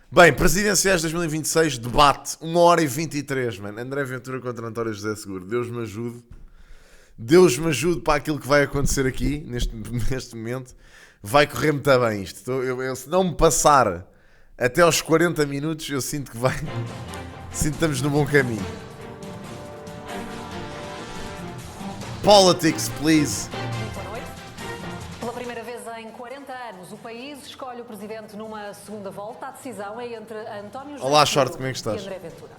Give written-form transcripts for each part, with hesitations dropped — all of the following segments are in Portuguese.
Bem, Presidenciais 2026, debate, 1h23, mano. André Ventura contra António José Seguro. Deus me ajude. Deus me ajude para aquilo que vai acontecer aqui, neste momento. Vai correr muito bem isto. Se não me passar até aos 40 minutos, eu sinto que vai... Sinto que estamos no bom caminho. Politics, please. Boa noite. Pela primeira vez em 40 anos, o país escolhe o presidente numa segunda volta. A decisão é entre António José Olá, Seguro Short, como é que estás? e André Ventura.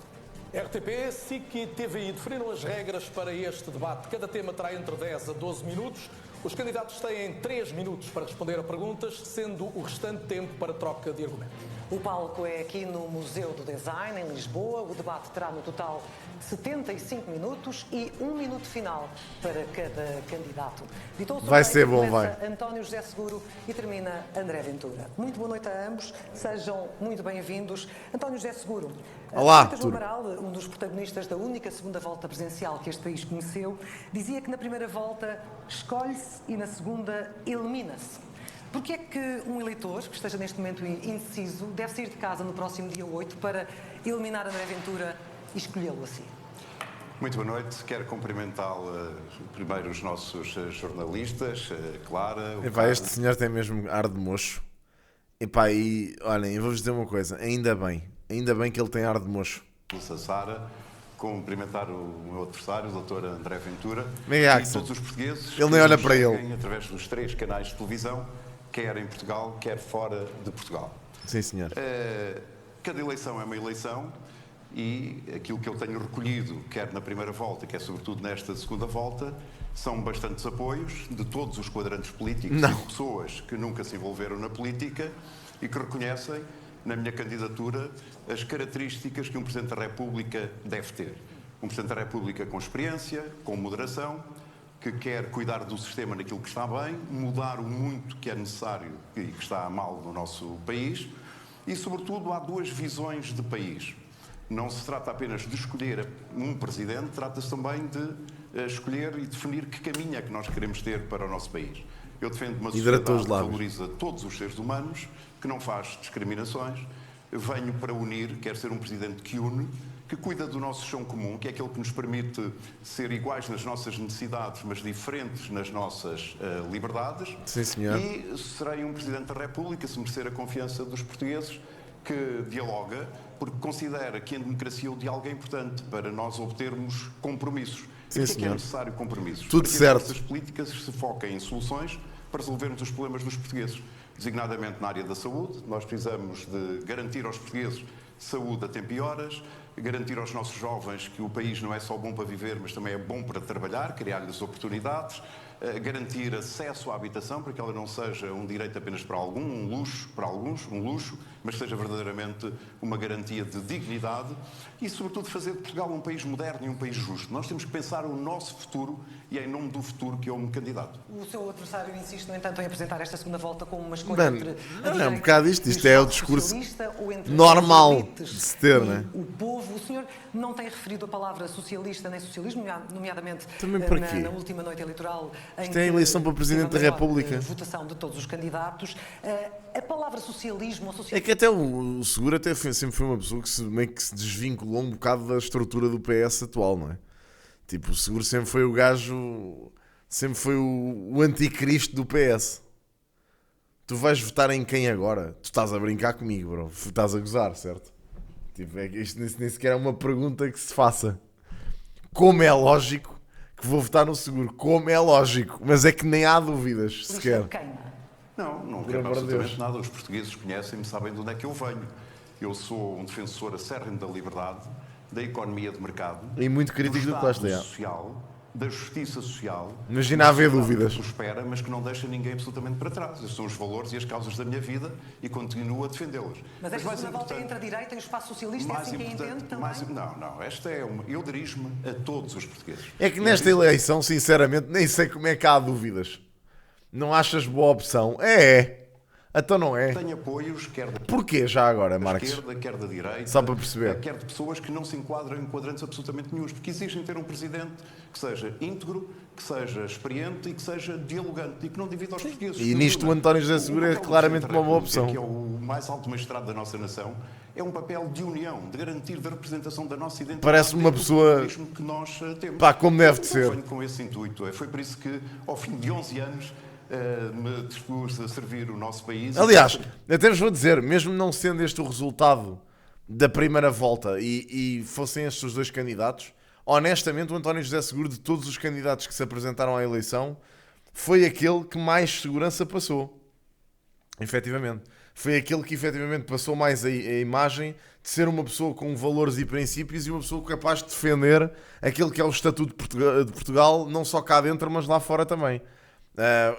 RTP, SIC e TVI definiram as regras para este debate. Cada tema terá entre 10 a 12 minutos. Os candidatos têm 3 minutos para responder a perguntas, sendo o restante tempo para troca de argumentos. O palco é aqui no Museu do Design, em Lisboa. O debate terá no total 75 minutos e 1 minuto final para cada candidato. Vai ser bom, começa vai. António José Seguro e termina André Ventura. Muito boa noite a ambos, sejam muito bem-vindos. António José Seguro. Olá, João Artur. Amaral, um dos protagonistas da única segunda volta presidencial que este país conheceu, dizia que na primeira volta escolhe-se e na segunda elimina-se. Porquê é que um eleitor que esteja neste momento indeciso deve sair de casa no próximo dia 8 para eliminar André Ventura e escolhê-lo assim? Muito boa noite. Quero cumprimentar primeiro os nossos jornalistas, Clara. Epá, este senhor tem mesmo ar de mocho. Epá, e olhem, eu vou-vos dizer uma coisa. Ainda bem que ele tem ar de mocho. Sara, cumprimentar o meu adversário, o Dr. André Ventura, Meia e Axel. todos os portugueses. Ele nem que olha nos para ele. seguem através dos 3 canais de televisão, quer em Portugal, quer fora de Portugal. Sim, senhor. Cada eleição é uma eleição e aquilo que eu tenho recolhido, quer na primeira volta, quer sobretudo nesta segunda volta, são bastantes apoios de todos os quadrantes políticos Não. e de pessoas que nunca se envolveram na política e que reconhecem na minha candidatura as características que um Presidente da República deve ter. Um Presidente da República com experiência, com moderação, que quer cuidar do sistema naquilo que está bem, mudar o muito que é necessário e que está mal no nosso país e, sobretudo, há 2 visões de país. Não se trata apenas de escolher um presidente, trata-se também de escolher e definir que caminho é que nós queremos ter para o nosso país. Eu defendo uma Hidratou sociedade os que lábios. valoriza todos os seres humanos, que não faz discriminações. Venho para unir, quero ser um presidente que une, que cuida do nosso chão comum, que é aquele que nos permite ser iguais nas nossas necessidades, mas diferentes nas nossas liberdades. Sim, senhor. E serei um Presidente da República, se merecer a confiança dos portugueses, que dialoga, porque considera que a democracia o diálogo é importante para nós obtermos compromissos. Sim, e que é senhor. necessário compromissos? Tudo para que certo. as nossas políticas se foquem em soluções para resolvermos os problemas dos portugueses, designadamente na área da saúde. Nós precisamos de garantir aos portugueses saúde a tempo e horas, garantir aos nossos jovens que o país não é só bom para viver, mas também é bom para trabalhar, criar-lhes oportunidades, garantir acesso à habitação para que ela não seja um direito apenas para um luxo para alguns, um luxo, mas seja verdadeiramente uma garantia de dignidade e, sobretudo, fazer de Portugal um país moderno e um país justo. Nós temos que pensar o nosso futuro e é em nome do futuro que eu me candidato. O seu adversário insiste, no entanto, em apresentar esta segunda volta como uma escolha Mano, entre não, a é um direita bocado isto. e Isto é o Estado discurso socialista, ou entre normal as elites de se ter, e não é? o povo. O senhor não tem referido a palavra socialista nem socialismo, nomeadamente Também para quê? na última noite eleitoral. Isto é a eleição para Presidente da República. Votação de todos os candidatos. A palavra socialismo ou É socialismo. que até o Seguro até sempre foi uma pessoa que meio que se desvinculou um bocado da estrutura do PS atual, não é? Tipo, o Seguro sempre foi o gajo, sempre foi o anticristo do PS. Tu vais votar em quem agora? Tu estás a brincar comigo, bro. Estás a gozar, certo? Tipo, é que isto nem sequer é uma pergunta que se faça. Como é lógico que vou votar no Seguro? Como é lógico? Mas é que nem há dúvidas sequer. Queima. Não Por quero amor de absolutamente Deus. nada. Os portugueses conhecem-me, sabem de onde é que eu venho. Eu sou um defensor acérrimo da liberdade, da economia de mercado, E muito crítico do Estado Costa, já. social, da justiça social. Imagina uma haver sociedade dúvidas. que prospera, mas que não deixa ninguém absolutamente para trás. Esses são os valores e as causas da minha vida e continuo a defendê-los. Mas esta segunda volta é entre a direita e o espaço socialista, é assim que a entende também? Não, esta é uma. Eu dirijo-me a todos os portugueses. É que nesta eleição, sinceramente, nem sei como é que há dúvidas. Não achas boa opção? É. Então não é. Tem apoios, quer da Porquê já agora, da Marcos? esquerda, quer da direita, Só para perceber. quer de pessoas que não se enquadram em quadrantes absolutamente nenhum, porque exigem ter um presidente que seja íntegro, que seja experiente e que seja dialogante e que não divida os portugueses. E nisto o António José Seguro é papel do claramente Presidente da uma boa República, opção. que é o mais alto magistrado da nossa nação, é um papel de união, de garantir da representação da nossa identidade. Parece-me uma dentro do pessoa- pluralismo que nós temos. Pá, como deve de Eu ser. venho com esse intuito. Foi por isso que, ao fim de 11 anos, me dispus a servir o nosso país. Aliás, até vos vou dizer, mesmo não sendo este o resultado da primeira volta e fossem estes os dois candidatos, honestamente o António José Seguro, de todos os candidatos que se apresentaram à eleição, foi aquele que mais segurança passou. Efetivamente. Foi aquele que efetivamente passou mais a imagem de ser uma pessoa com valores e princípios e uma pessoa capaz de defender aquele que é o Estatuto de Portugal, não só cá dentro, mas lá fora também.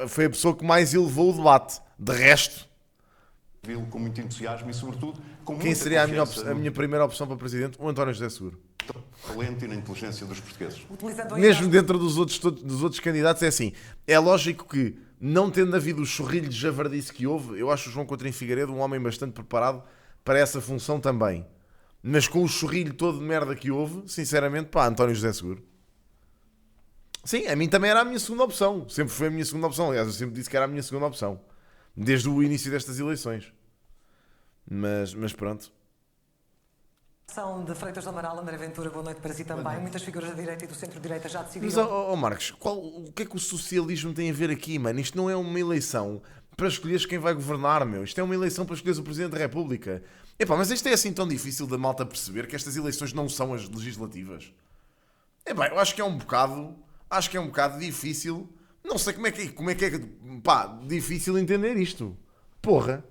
Foi a pessoa que mais elevou o debate. De resto, Vi-lo com muito entusiasmo e, sobretudo, com quem muita seria confiança a minha primeira opção para presidente? O António José Seguro. no talento e na inteligência dos portugueses. Utilizando Mesmo dentro dos outros candidatos, é assim. É lógico que, não tendo havido o chorrilho de javardice que houve, eu acho o João Coutinho Figueiredo um homem bastante preparado para essa função também. Mas com o chorrilho todo de merda que houve, sinceramente, pá, António José Seguro. Sim, a mim também era a minha segunda opção. Sempre foi a minha segunda opção. Aliás, eu sempre disse que era a minha segunda opção. Desde o início destas eleições. Mas pronto. São de Freitas do Amaral, André Ventura, boa noite para si também. Muitas figuras da direita e do centro-direita já Mas, decidiram. Marcos, o que é que o socialismo tem a ver aqui, mano? Isto não é uma eleição para escolheres quem vai governar, meu. Isto é uma eleição para escolheres o Presidente da República. Epá, mas isto é assim tão difícil da malta perceber que estas eleições não são as legislativas. Epá, eu acho que é um bocado difícil. Não sei como é que é, pá, difícil entender isto. Porra.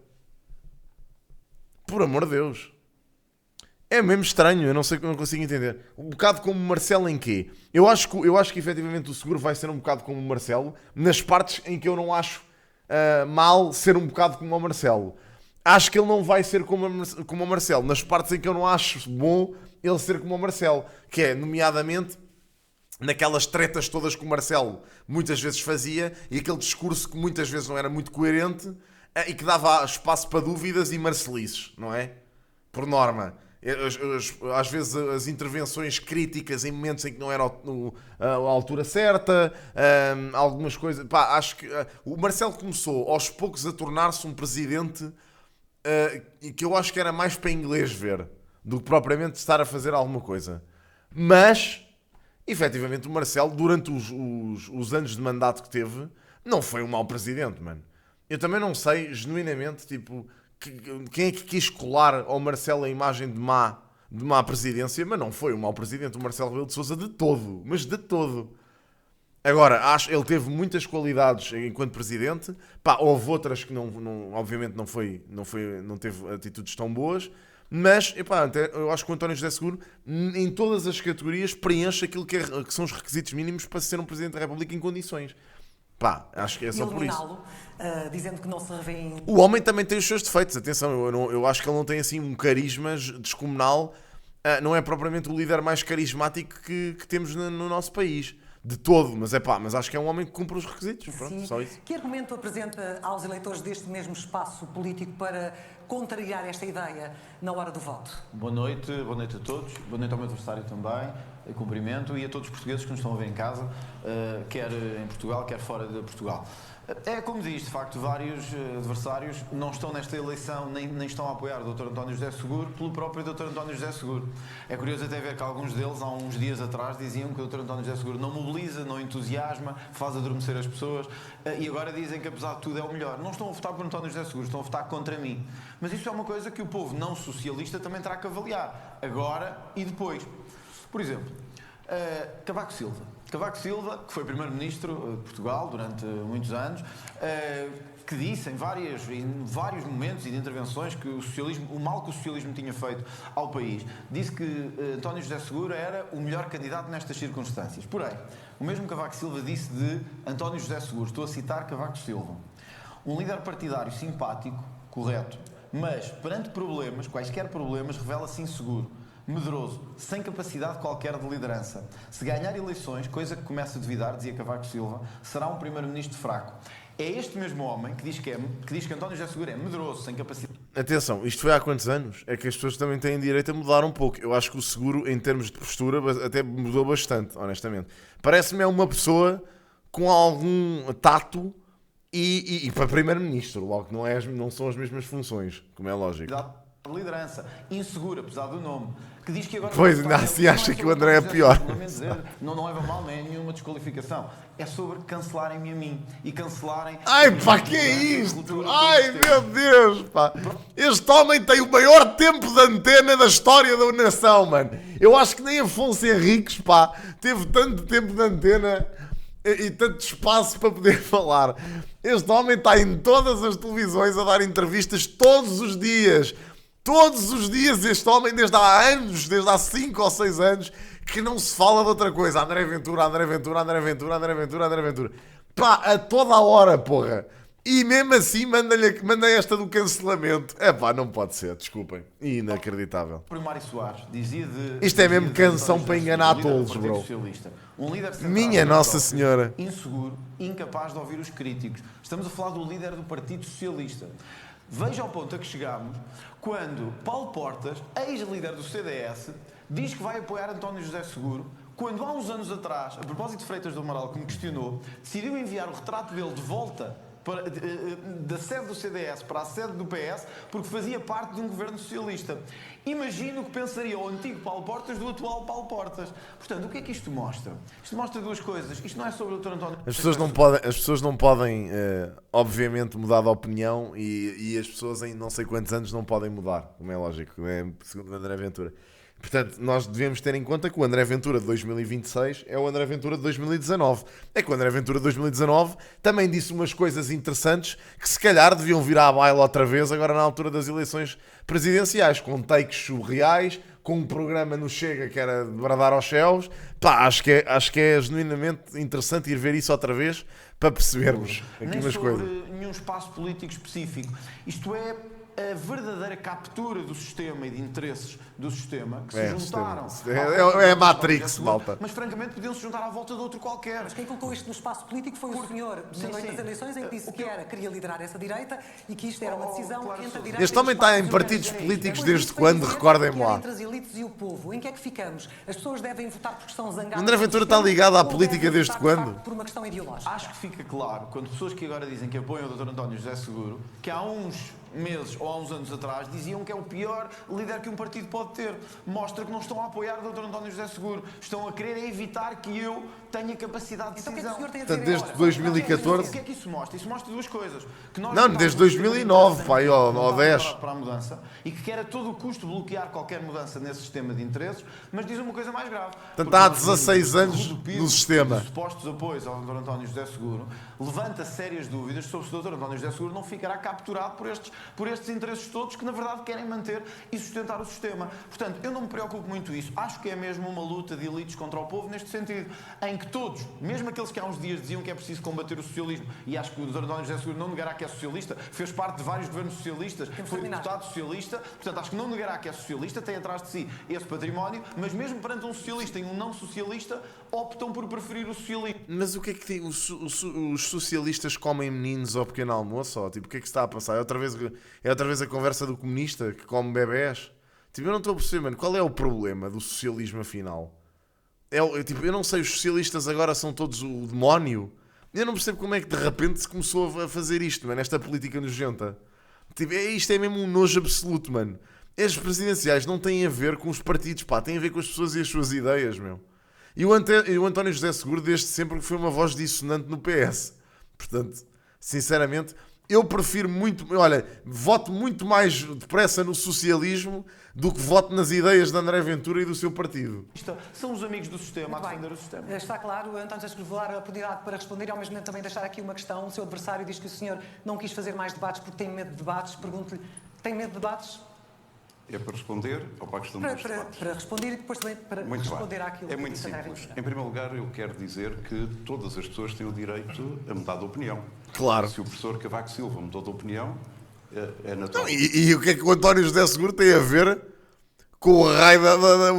Por amor de Deus. É mesmo estranho, eu não consigo entender. Um bocado como o Marcelo em quê? Eu acho que efetivamente o Seguro vai ser um bocado como o Marcelo, nas partes em que eu não acho mal ser um bocado como o Marcelo. Acho que ele não vai ser como o Marcelo, nas partes em que eu não acho bom ele ser como o Marcelo, que é, nomeadamente, naquelas tretas todas que o Marcelo muitas vezes fazia e aquele discurso que muitas vezes não era muito coerente e que dava espaço para dúvidas e marcelices, não é? Por norma. Às vezes as intervenções críticas em momentos em que não era a altura certa, algumas coisas. Pá, acho que o Marcelo começou aos poucos a tornar-se um presidente que eu acho que era mais para inglês ver do que propriamente estar a fazer alguma coisa. Mas, efetivamente, o Marcelo, durante os anos de mandato que teve, não foi um mau presidente, mano. Eu também não sei, genuinamente, tipo, quem é que quis colar ao Marcelo a imagem de má presidência, mas não foi um mau presidente, o Marcelo Rebelo de Sousa, de todo, mas de todo. Agora, acho ele teve muitas qualidades enquanto presidente, pá, houve outras que obviamente não teve atitudes tão boas, mas epá, eu acho que o António José Seguro, em todas as categorias, preenche aquilo que são os requisitos mínimos para ser um Presidente da República em condições. Pá, acho que é só por isso. Dizendo que não se revê em... O homem também tem os seus defeitos, atenção, eu acho que ele não tem assim um carisma descomunal, não é propriamente o líder mais carismático que temos no nosso país. De todo, mas acho que é um homem que cumpre os requisitos. Pronto, só isso. Que argumento apresenta aos eleitores deste mesmo espaço político para contrariar esta ideia na hora do voto? Boa noite a todos, boa noite ao meu adversário também, cumprimento, e a todos os portugueses que nos estão a ver em casa, quer em Portugal, quer fora de Portugal. É como diz, de facto, vários adversários não estão nesta eleição, nem estão a apoiar o Dr. António José Seguro pelo próprio Dr. António José Seguro. É curioso até ver que alguns deles, há uns dias atrás, diziam que o Dr. António José Seguro não mobiliza, não entusiasma, faz adormecer as pessoas, e agora dizem que, apesar de tudo, é o melhor. Não estão a votar por António José Seguro, estão a votar contra mim. Mas isso é uma coisa que o povo não socialista também terá que avaliar, agora e depois. Por exemplo, Cavaco Silva. Cavaco Silva, que foi Primeiro-Ministro de Portugal durante muitos anos, que disse em vários momentos e de intervenções que o mal que o socialismo tinha feito ao país, disse que António José Seguro era o melhor candidato nestas circunstâncias. Porém, o mesmo Cavaco Silva disse de António José Seguro, estou a citar Cavaco Silva, um líder partidário simpático, correto, mas perante problemas, quaisquer problemas, revela-se inseguro, medroso, sem capacidade qualquer de liderança. Se ganhar eleições, coisa que começa a duvidar, dizia Cavaco Silva, será um primeiro-ministro fraco. É este mesmo homem que diz que António José Seguro é medroso, sem capacidade. Atenção, isto foi há quantos anos? É que as pessoas também têm direito a mudar um pouco. Eu acho que o Seguro, em termos de postura, até mudou bastante, honestamente. Parece-me é uma pessoa com algum tato e para primeiro-ministro, logo que não são as mesmas funções, como é lógico. De liderança, insegura, apesar do nome, que diz que agora... Pois, ainda assim acha que o André é pior. Não leva mal, nem é nenhuma desqualificação. É sobre cancelarem-me a mim e cancelarem... Ai pá, que é isto? Ai meu Deus, pá. Este homem tem o maior tempo de antena da história da nação, mano. Eu acho que nem Afonso Henriques, pá, teve tanto tempo de antena e tanto espaço para poder falar. Este homem está em todas as televisões a dar entrevistas todos os dias. Todos os dias este homem, desde há anos, desde há 5 ou 6 anos, que não se fala de outra coisa. André Ventura, André Ventura, André Ventura, André Ventura, André Ventura. Pá, a toda a hora, porra. E mesmo assim manda esta do cancelamento. É pá, não pode ser, desculpem. Inacreditável. O Mário Soares dizia de... Isto é mesmo canção para enganar todos, bro. Um líder Minha Nossa Senhora. Inseguro, incapaz de ouvir os críticos. Estamos a falar do líder do Partido Socialista. Veja ao ponto a que chegámos quando Paulo Portas, ex-líder do CDS, diz que vai apoiar António José Seguro, quando há uns anos atrás, a propósito de Freitas do Amaral, que me questionou, decidiu enviar o retrato dele de volta da sede do CDS para a sede do PS, porque fazia parte de um governo socialista. Imagino o que pensaria o antigo Paulo Portas do atual Paulo Portas. Portanto, o que é que isto mostra? Isto mostra duas coisas. Isto não é sobre o Dr. António... As pessoas não podem, obviamente, mudar de opinião e as pessoas em não sei quantos anos não podem mudar, como é lógico, segundo o André Ventura. Portanto, nós devemos ter em conta que o André Ventura de 2026 é o André Ventura de 2019. É que o André Ventura de 2019 também disse umas coisas interessantes que se calhar deviam vir à baila outra vez agora na altura das eleições presidenciais, com takes surreais, com um programa no Chega que era de bradar aos céus. Pá, acho que é genuinamente interessante ir ver isso outra vez para percebermos aqui umas coisas. Nem sobre nenhum espaço político específico. Isto é a verdadeira captura do sistema e de interesses do sistema que se juntaram. É a Matrix, malta. Mas francamente podiam se juntar à volta de outro qualquer. Mas quem colocou isto no espaço político foi o senhor, na noite das eleições, em que disse que queria liderar essa direita e que isto era uma decisão entre a direita. Este homem está em partidos políticos desde quando? Recordem-me lá. Entre as elites e o povo. Em que é que ficamos? As pessoas devem votar porque estão zangadas. André Ventura está ligado à política desde quando? Por uma questão ideológica. Acho que fica claro, quando pessoas que agora dizem que apoiam o Dr. António José Seguro, que há uns meses ou há uns anos atrás diziam que é o pior líder que um partido pode ter. Mostra que não estão a apoiar o Dr. António José Seguro. Estão a querer evitar que eu tenha capacidade de decisão. Então o que é que o senhor tem a dizer desde 2014... O que é que isso mostra? Isso mostra duas coisas. Que nós não, desde 2009, pai, ou 10. Para a mudança e que quer a todo o custo bloquear qualquer mudança nesse sistema de interesses, mas diz uma coisa mais grave. Portanto, há 16 anos no sistema. Os supostos apoios ao Dr. António José Seguro levanta sérias dúvidas sobre se o Dr. António José Seguro não ficará capturado por estes interesses todos que, na verdade, querem manter e sustentar o sistema. Portanto, eu não me preocupo muito isso. Acho que é mesmo uma luta de elites contra o povo neste sentido, em que todos, mesmo aqueles que há uns dias diziam que é preciso combater o socialismo, e acho que o Dr. António José Seguro não negará que é socialista, fez parte de vários governos socialistas, foi deputado socialista, portanto, acho que não negará que é socialista, tem atrás de si esse património, mas mesmo perante um socialista e um não socialista, optam por preferir o socialismo. Mas o que é que tem? Os socialistas comem meninos ao pequeno almoço? Ou, tipo, o que é que se está a passar? É outra vez a conversa do comunista que come bebés? Tipo, eu não estou a perceber, mano, qual é o problema do socialismo afinal? Tipo, eu não sei, os socialistas agora são todos o demónio? Eu não percebo como é que de repente se começou a fazer isto, mano, esta política nojenta. Tipo, isto é mesmo um nojo absoluto, mano. As presidenciais não têm a ver com os partidos, pá, têm a ver com as pessoas e as suas ideias, meu. E o António José Seguro, desde sempre, foi uma voz dissonante no PS. Portanto, sinceramente, eu prefiro muito... Olha, voto muito mais depressa no socialismo do que voto nas ideias de André Ventura e do seu partido. São os amigos do sistema a defender o sistema. Está claro, António José Seguro, vou dar a oportunidade para responder e ao mesmo tempo também deixar aqui uma questão. O seu adversário diz que o senhor não quis fazer mais debates porque tem medo de debates. Pergunto-lhe, tem medo de debates? É para responder ou para a questão dos debates? Para responder e depois também para responder àquilo é que muito disse André simples. Ventura. Em primeiro lugar, eu quero dizer que todas as pessoas têm o direito a mudar de opinião. Claro. Se o professor Cavaco Silva mudou de opinião, é natural. Então, e o que é que o António José Seguro tem a ver com o raio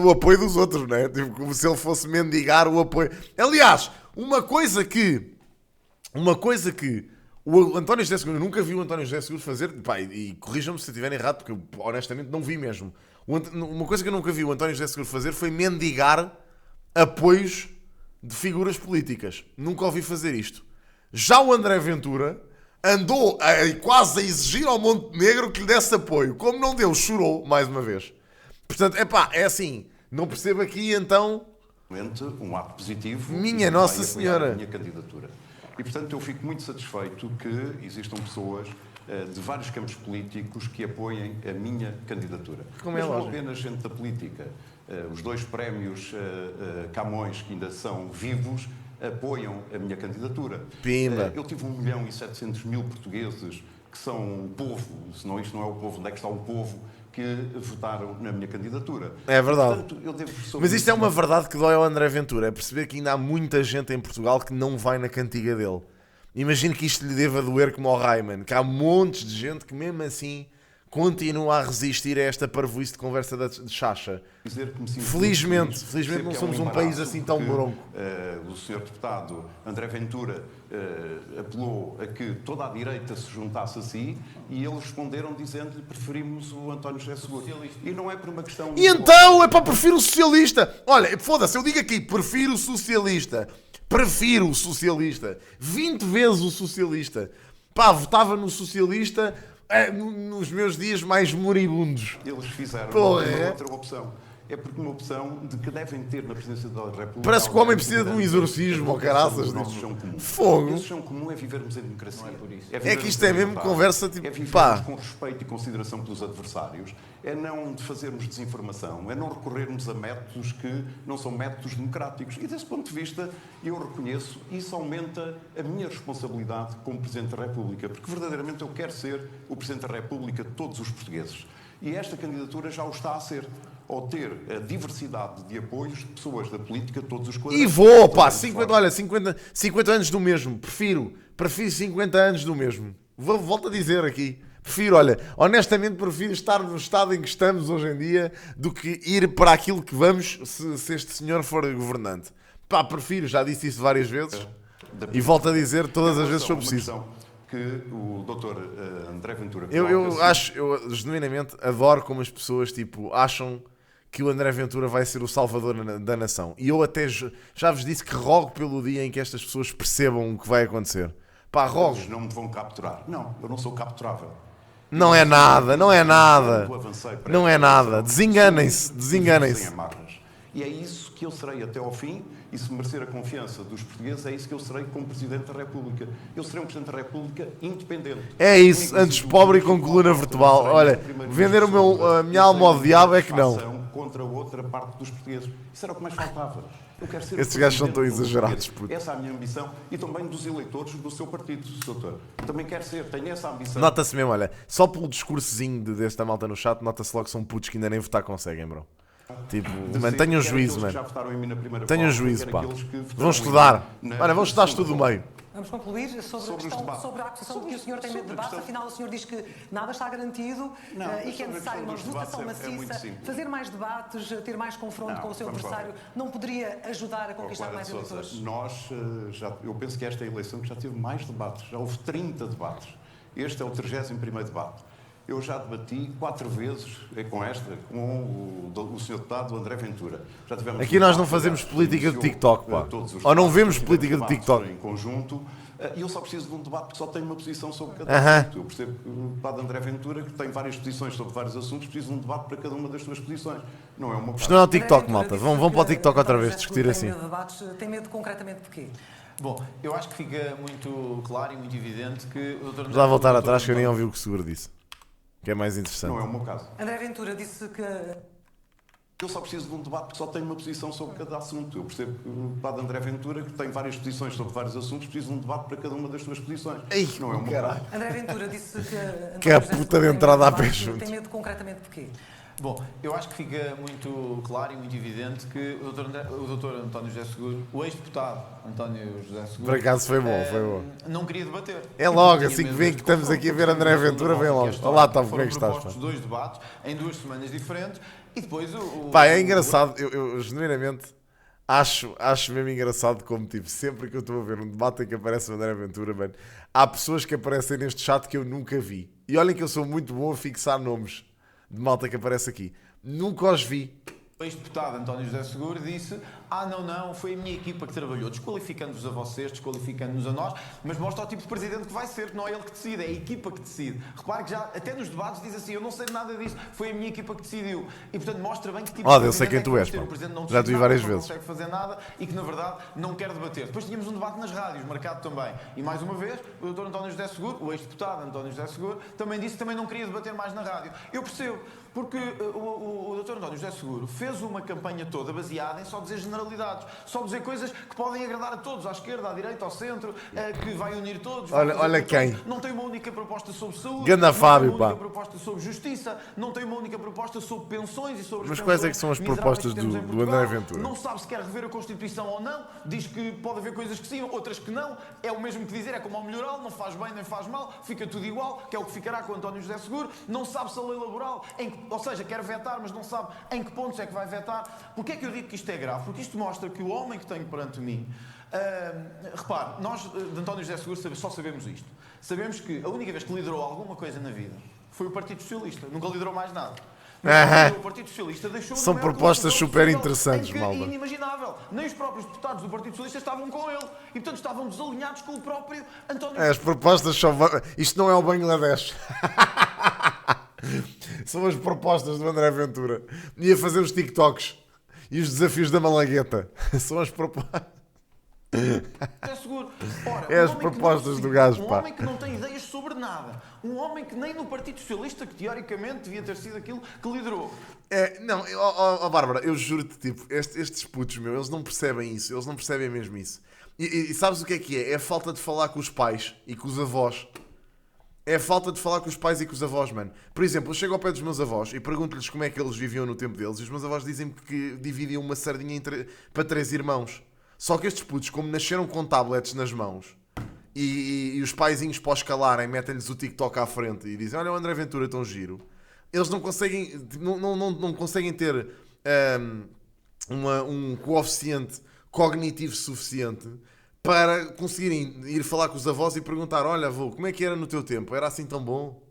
o apoio dos outros, não é? Tipo, como se ele fosse mendigar o apoio. Aliás, uma coisa que O António José Seguro, eu nunca vi o António José Seguro fazer, pá, e corrijam-me se eu estiver errado, porque eu honestamente não vi mesmo. Uma coisa que eu nunca vi o António José Seguro fazer foi mendigar apoios de figuras políticas. Nunca ouvi fazer isto. Já o André Ventura andou quase a exigir ao Montenegro que lhe desse apoio. Como não deu, chorou mais uma vez. Portanto, é assim, não percebo aqui então... Um ato positivo. Minha Nossa Senhora. A minha candidatura. E, portanto, eu fico muito satisfeito que existam pessoas de vários campos políticos que apoiem a minha candidatura. Como é Mas não lógico. apenas gente da política. Os 2 prémios Camões, que ainda são vivos, apoiam a minha candidatura. Pimba. Eu tive 1.700.000 portugueses que são o povo, senão isto não é o povo, onde é que está o povo que votaram na minha candidatura. É verdade. Portanto, eu devo Mas isto é uma verdade que dói ao André Ventura, é perceber que ainda há muita gente em Portugal que não vai na cantiga dele. Imagino que isto lhe deva doer como ao Raiman, que há montes de gente que mesmo assim continua a resistir a esta parvoíce de conversa de chacha. Dizer que me sinto Felizmente percebo não que é somos um embaraço país assim tão porque, bronco. O Sr. Deputado André Ventura apelou a que toda a direita se juntasse a si e eles responderam dizendo-lhe preferimos o António José Seguro. E não é por uma questão... E então, prefiro o socialista. Olha, foda-se, eu digo aqui, prefiro o socialista. Prefiro o socialista. 20 vezes o socialista. Pá, votava no socialista nos meus dias mais moribundos. Eles fizeram Porra, uma é? outra opção. É porque uma opção de que devem ter na presidência da República... Parece que o homem precisa de um exorcismo, ou caraças. O nosso chão comum. Fogo. Esse chão comum é vivermos em democracia. Não é por isso. É que isto é mesmo conversa tipo, É vivermos pá. com respeito e consideração pelos adversários. É não fazermos desinformação. É não recorrermos a métodos que não são métodos democráticos. E desse ponto de vista, eu reconheço, isso aumenta a minha responsabilidade como Presidente da República. Porque verdadeiramente eu quero ser o Presidente da República de todos os portugueses. E esta candidatura já o está a ser. Ao ter a diversidade de apoios de pessoas da política de todos os quadrantes. E vou, pá, 50 anos do mesmo. Prefiro 50 anos do mesmo. Volto a dizer aqui. Prefiro, honestamente prefiro estar no estado em que estamos hoje em dia do que ir para aquilo que vamos se este senhor for governante. Pá, prefiro, já disse isso várias vezes e volto a dizer todas as vezes que eu preciso. Que o Dr. André Ventura... Eu genuinamente adoro como as pessoas acham que o André Ventura vai ser o salvador da nação. E eu até já vos disse que rogo pelo dia em que estas pessoas percebam o que vai acontecer. Pá, rogo. Eles não me vão capturar. Não, eu não sou capturável. Não é nada, não é nada. Quando avancei para Não é esta nada. eleição, Desenganem-se, sem desenganem-se. amarras. E é isso que eu serei até ao fim, e se merecer a confiança dos portugueses, é isso que eu serei como Presidente da República. Eu serei um Presidente da República independente. É isso, antes pobre e com coluna vertebral. Olha, vender a minha alma ao diabo é que não. Contra outra parte dos portugueses. Isso era o que mais faltava. Eu quero ser Esses gajos são tão presidente dos exagerados, portugueses. puto. Essa é a minha ambição e também dos eleitores do seu partido, doutor. Também quero ser, tenho essa ambição. Nota-se mesmo, só pelo discursozinho desta malta no chat, nota-se logo que são putos que ainda nem votar conseguem, bro. Mantenham juízo, mano. Tenham juízo, pá. Vão estudar. Vão estudar estudo do meio. Vamos concluir sobre a acusação de que o senhor tem medo de debates. Afinal, o senhor diz que nada está garantido e que é necessário uma votação maciça, fazer mais debates, ter mais confronto com o seu adversário. Não poderia ajudar a conquistar mais eleitores? Eu penso que esta eleição já teve mais debates. Já houve 30 debates. Este é o 31º debate. Eu já debati 4 vezes com o Sr. Deputado André Ventura. Já tivemos aqui nós não fazemos política de TikTok, pá. Ou não vemos política de TikTok. Em conjunto. E eu só preciso de um debate porque só tenho uma posição sobre cada assunto. Eu percebo que o Deputado André Ventura, que tem várias posições sobre vários assuntos, precisa de um debate para cada uma das suas posições. Não é uma Isto não é o TikTok, malta. Vão para o TikTok outra vez discutir assim. Tem medo concretamente de quê? Bom, eu acho que fica muito claro e muito evidente que o Dr. Vamos lá voltar atrás que eu nem ouvi o que o Seguro disse. Que é mais interessante. Não é o meu caso. André Ventura disse que... Eu só preciso de um debate porque só tenho uma posição sobre cada assunto. Eu percebo que o deputado André Ventura, que tem várias posições sobre vários assuntos, precisa de um debate para cada uma das suas posições. Não é o meu caso. André Ventura disse que é a puta de entrada a pé junto. Tem medo concretamente de quê? Bom, eu acho que fica muito claro e muito evidente que o Dr. António José Seguro, o ex-deputado António José Seguro... Por acaso foi bom, não queria debater. É logo, assim que vem que estamos aqui a ver André Ventura, vem logo. Olá, Tom, como é que estás? Foram propostos 2 debates em 2 semanas diferentes e depois Pá, é engraçado, eu genuinamente Acho mesmo engraçado como, tipo, sempre que eu estou a ver um debate em que aparece o André Ventura, mano, há pessoas que aparecem neste chat que eu nunca vi. E olhem que eu sou muito bom a fixar nomes de malta que aparece aqui. Nunca os vi. O ex-deputado António José Seguro disse: não, foi a minha equipa que trabalhou, desqualificando-vos a vocês, desqualificando-nos a nós, mas mostra o tipo de presidente que vai ser, que não é ele que decide, é a equipa que decide. Repare que já, até nos debates, diz assim: eu não sei nada disso, foi a minha equipa que decidiu. E, portanto, mostra bem que tipo de Eu sei quem tu és, pá. Já te vi várias vezes. Não consegue fazer nada e que, na verdade, não quer debater. Depois tínhamos um debate nas rádios, marcado também. E, mais uma vez, o Dr. António José Seguro, o ex-deputado António José Seguro, também disse que também não queria debater mais na rádio. Eu percebo, porque o Dr. António José Seguro fez uma campanha toda baseada em só dizer generalidades, só dizer coisas que podem agradar a todos, à esquerda, à direita, ao centro, que vai unir todos. Olha quem. Não tem uma única proposta sobre saúde, Ganda Fábio, não tem uma única proposta sobre justiça, não tem uma única proposta sobre pensões e sobre as Mas quais é que são as propostas do André Ventura? Não sabe se quer rever a Constituição ou não, diz que pode haver coisas que sim, outras que não, é o mesmo que dizer, é como ao melhoral, não faz bem nem faz mal, fica tudo igual, que é o que ficará com o António José Seguro, não sabe se a lei laboral, ou seja, quer vetar, mas não sabe em que pontos é que vai vetar. Porquê é que eu digo que isto é grave? Porque isto mostra que o homem que tenho perante mim... repare, nós de António José Seguro só sabemos isto. Sabemos que a única vez que liderou alguma coisa na vida foi o Partido Socialista. Nunca liderou mais nada. O Partido Socialista deixou São propostas super interessantes, malda. Inimaginável. Nem os próprios deputados do Partido Socialista estavam com ele. E, portanto, estavam desalinhados com o próprio António... As propostas são... Isto não é o Bangladesh. São as propostas do André Ventura. Ia fazer os TikToks e os desafios da Malagueta. São as propostas. É seguro. Ora, é as propostas do gajo, pá. Um homem que não tem ideias sobre nada. Um homem que nem no Partido Socialista, que teoricamente devia ter sido aquilo que liderou. Bárbara, eu juro-te, tipo, estes putos, eles não percebem isso. Eles não percebem mesmo isso. E sabes o que é? É a falta de falar com os pais e com os avós. É a falta de falar com os pais e com os avós, mano. Por exemplo, eu chego ao pé dos meus avós e pergunto-lhes como é que eles viviam no tempo deles. E os meus avós dizem-me que dividiam uma sardinha para 3 irmãos. Só que estes putos, como nasceram com tablets nas mãos e os paizinhos para os calarem metem-lhes o TikTok à frente e dizem: olha o André Ventura tão giro, eles não conseguem, não conseguem ter um coeficiente cognitivo suficiente para conseguirem ir falar com os avós e perguntar: olha avô, como é que era no teu tempo? Era assim tão bom?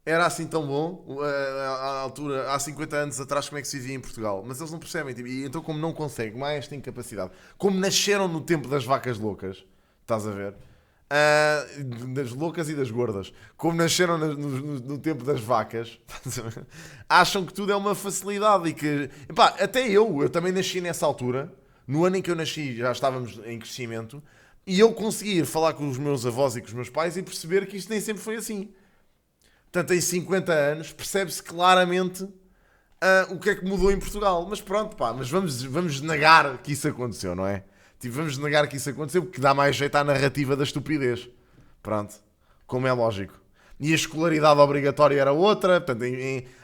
Era assim tão bom? À altura, há 50 anos atrás, como é que se vivia em Portugal? Mas eles não percebem. Tipo, e então, como não conseguem, mais esta incapacidade. Como nasceram no tempo das vacas loucas, estás a ver? Das loucas e das gordas. Como nasceram no tempo das vacas, estás a ver? Acham que tudo é uma facilidade e que... Epá, até eu também nasci nessa altura. No ano em que eu nasci, já estávamos em crescimento. E eu consegui ir falar com os meus avós e com os meus pais e perceber que isto nem sempre foi assim. Portanto, em 50 anos, percebe-se claramente o que é que mudou em Portugal. Mas pronto, pá, mas vamos negar que isso aconteceu, não é? Tipo, vamos negar que isso aconteceu porque dá mais jeito à narrativa da estupidez. Pronto, como é lógico. E a escolaridade obrigatória era outra. Portanto,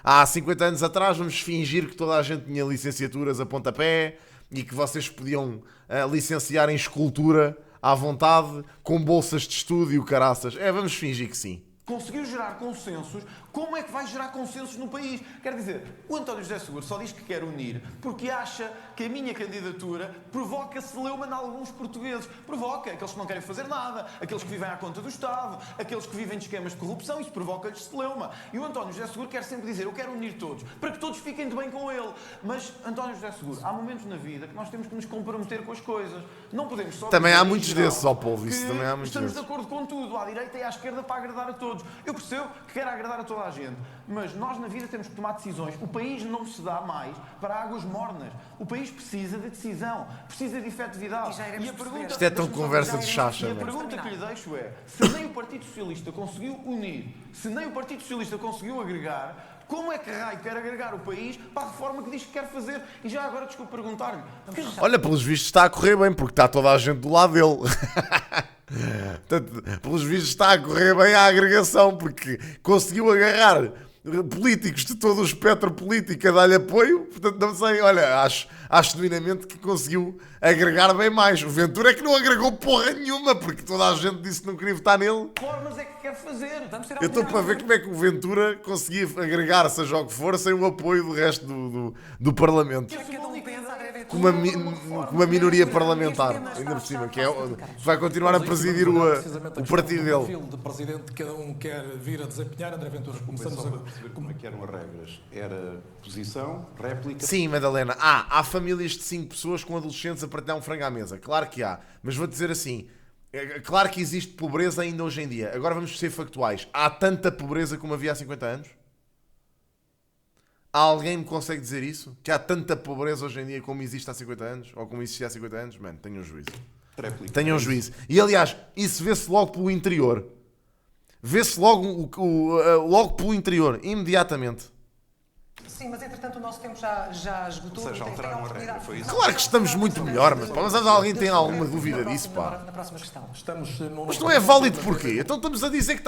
há 50 anos atrás, vamos fingir que toda a gente tinha licenciaturas a pontapé e que vocês podiam licenciar em escultura à vontade, com bolsas de estudo e o caraças. Vamos fingir que sim. Conseguiu gerar consensos, como é que vai gerar consensos no país? Quer dizer, o António José Seguro só diz que quer unir porque acha que a minha candidatura provoca celeuma em alguns portugueses. Provoca aqueles que não querem fazer nada, aqueles que vivem à conta do Estado, aqueles que vivem de esquemas de corrupção, isso provoca-lhes celeuma. E o António José Seguro quer sempre dizer: eu quero unir todos, para que todos fiquem de bem com ele. Mas, António José Seguro, há momentos na vida que nós temos que nos comprometer com as coisas. Não podemos só... Também há muitos desses, ó Paulo, isso também há muitos estamos desses. de acordo com tudo, à direita e à esquerda, para agradar a todos. Eu percebo que quer agradar a toda a gente, mas nós na vida temos que tomar decisões. O país não se dá mais para águas mornas. O país precisa de decisão, precisa de efetividade. E a pergunta, isto é tão conversa de chacha. E a pergunta que lhe deixo é: se nem o Partido Socialista conseguiu unir, se nem o Partido Socialista conseguiu agregar, como é que raio quer agregar o país para a reforma que diz que quer fazer? E já agora, desculpe perguntar-lhe. Olha, pelos vistos está a correr bem, porque está toda a gente do lado dele. Portanto, pelos vistos está a correr bem a agregação, porque conseguiu agarrar políticos de todo o espectro político a dar-lhe apoio. Portanto, não sei, olha, acho genuinamente que conseguiu agregar bem mais. O Ventura é que não agregou porra nenhuma, porque toda a gente disse que não queria votar nele. Formas é que quer fazer. Eu estou para ver como é que o Ventura conseguia agregar, seja o que for, sem o apoio do resto do Parlamento. cada um pensa, com uma minoria parlamentar, ainda por cima, que vai continuar a presidir o partido dele. O perfil de presidente que cada um quer vir a desempenhar. André Ventura, começamos Só para perceber como é que eram as regras. Era posição, réplica... Sim, Madalena, há famílias de 5 pessoas com adolescentes a partilhar um frango à mesa. Claro que há. Mas vou dizer assim, claro que existe pobreza ainda hoje em dia. Agora vamos ser factuais. Há tanta pobreza como havia há 50 anos? Há alguém que me consegue dizer isso? Que há tanta pobreza hoje em dia como existe há 50 anos? Ou como existia há 50 anos? Mano, tenham um juízo. réplica. Tenham um juízo. E aliás, isso vê-se logo pelo interior. Vê-se logo, logo pelo interior, imediatamente. Sim, mas entretanto o nosso tempo já esgotou. Ou seja, Tem alteraram a oportunidade. regra, foi isso? Claro que estamos muito melhor, mas alguém tem alguma dúvida disso, pá? Na próxima questão. Estamos Mas não é válido porquê? Então estamos a dizer que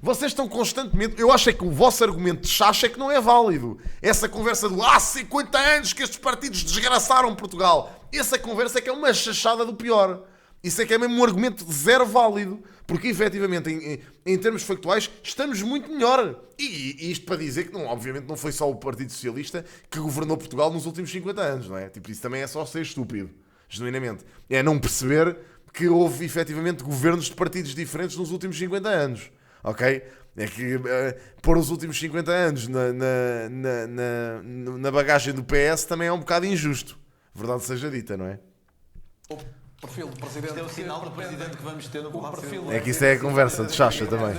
vocês estão constantemente... Eu acho é que o vosso argumento de chacha é que não é válido. Essa conversa do 50 anos que estes partidos desgraçaram Portugal. Essa conversa é que é uma chachada do pior. Isso é que é mesmo um argumento zero válido. Porque, efetivamente, em termos factuais, estamos muito melhor. E isto para dizer que, obviamente, não foi só o Partido Socialista que governou Portugal nos últimos 50 anos, não é? Tipo, isso também é só ser estúpido, genuinamente. É não perceber que houve, efetivamente, governos de partidos diferentes nos últimos 50 anos, ok? É que pôr os últimos 50 anos na bagagem do PS também é um bocado injusto. Verdade seja dita, não é? O perfil de presidente... Este é o sinal do presidente que vamos ter no Palácio. É que isso é a conversa de chacha também.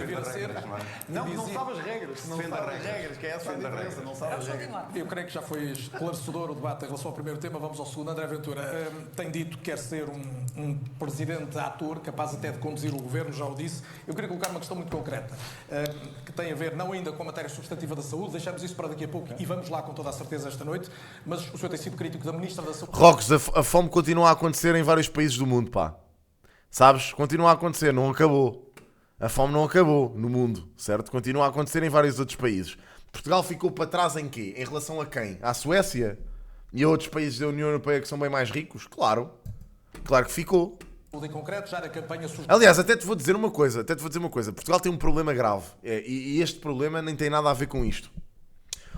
Não sabe as regras. Não sabe as regras, que é essa a diferença. Não sabe as regras. Eu creio que já foi esclarecedor o debate em relação ao primeiro tema. Vamos ao segundo. André Ventura tem dito que quer ser um presidente ator, capaz até de conduzir o governo, já o disse. Eu queria colocar uma questão muito concreta, que tem a ver não ainda com a matéria substantiva da saúde, deixamos isso para daqui a pouco e vamos lá com toda a certeza esta noite, mas o senhor tem sido crítico da Ministra da Saúde. Rocos, a fome continua a acontecer em vários países do mundo, pá. Sabes? Continua a acontecer, não acabou. A fome não acabou no mundo, certo? Continua a acontecer em vários outros países. Portugal ficou para trás em quê? Em relação a quem? À Suécia? E a outros países da União Europeia que são bem mais ricos? Claro. Claro que ficou. Em concreto, já na campanha... Aliás, até te vou dizer uma coisa. Portugal tem um problema grave. E este problema nem tem nada a ver com isto.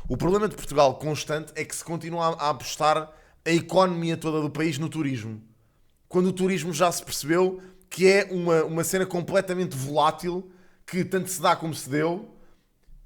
O problema de Portugal constante é que se continua a apostar a economia toda do país no turismo. Quando o turismo já se percebeu que é uma cena completamente volátil, que tanto se dá como se deu,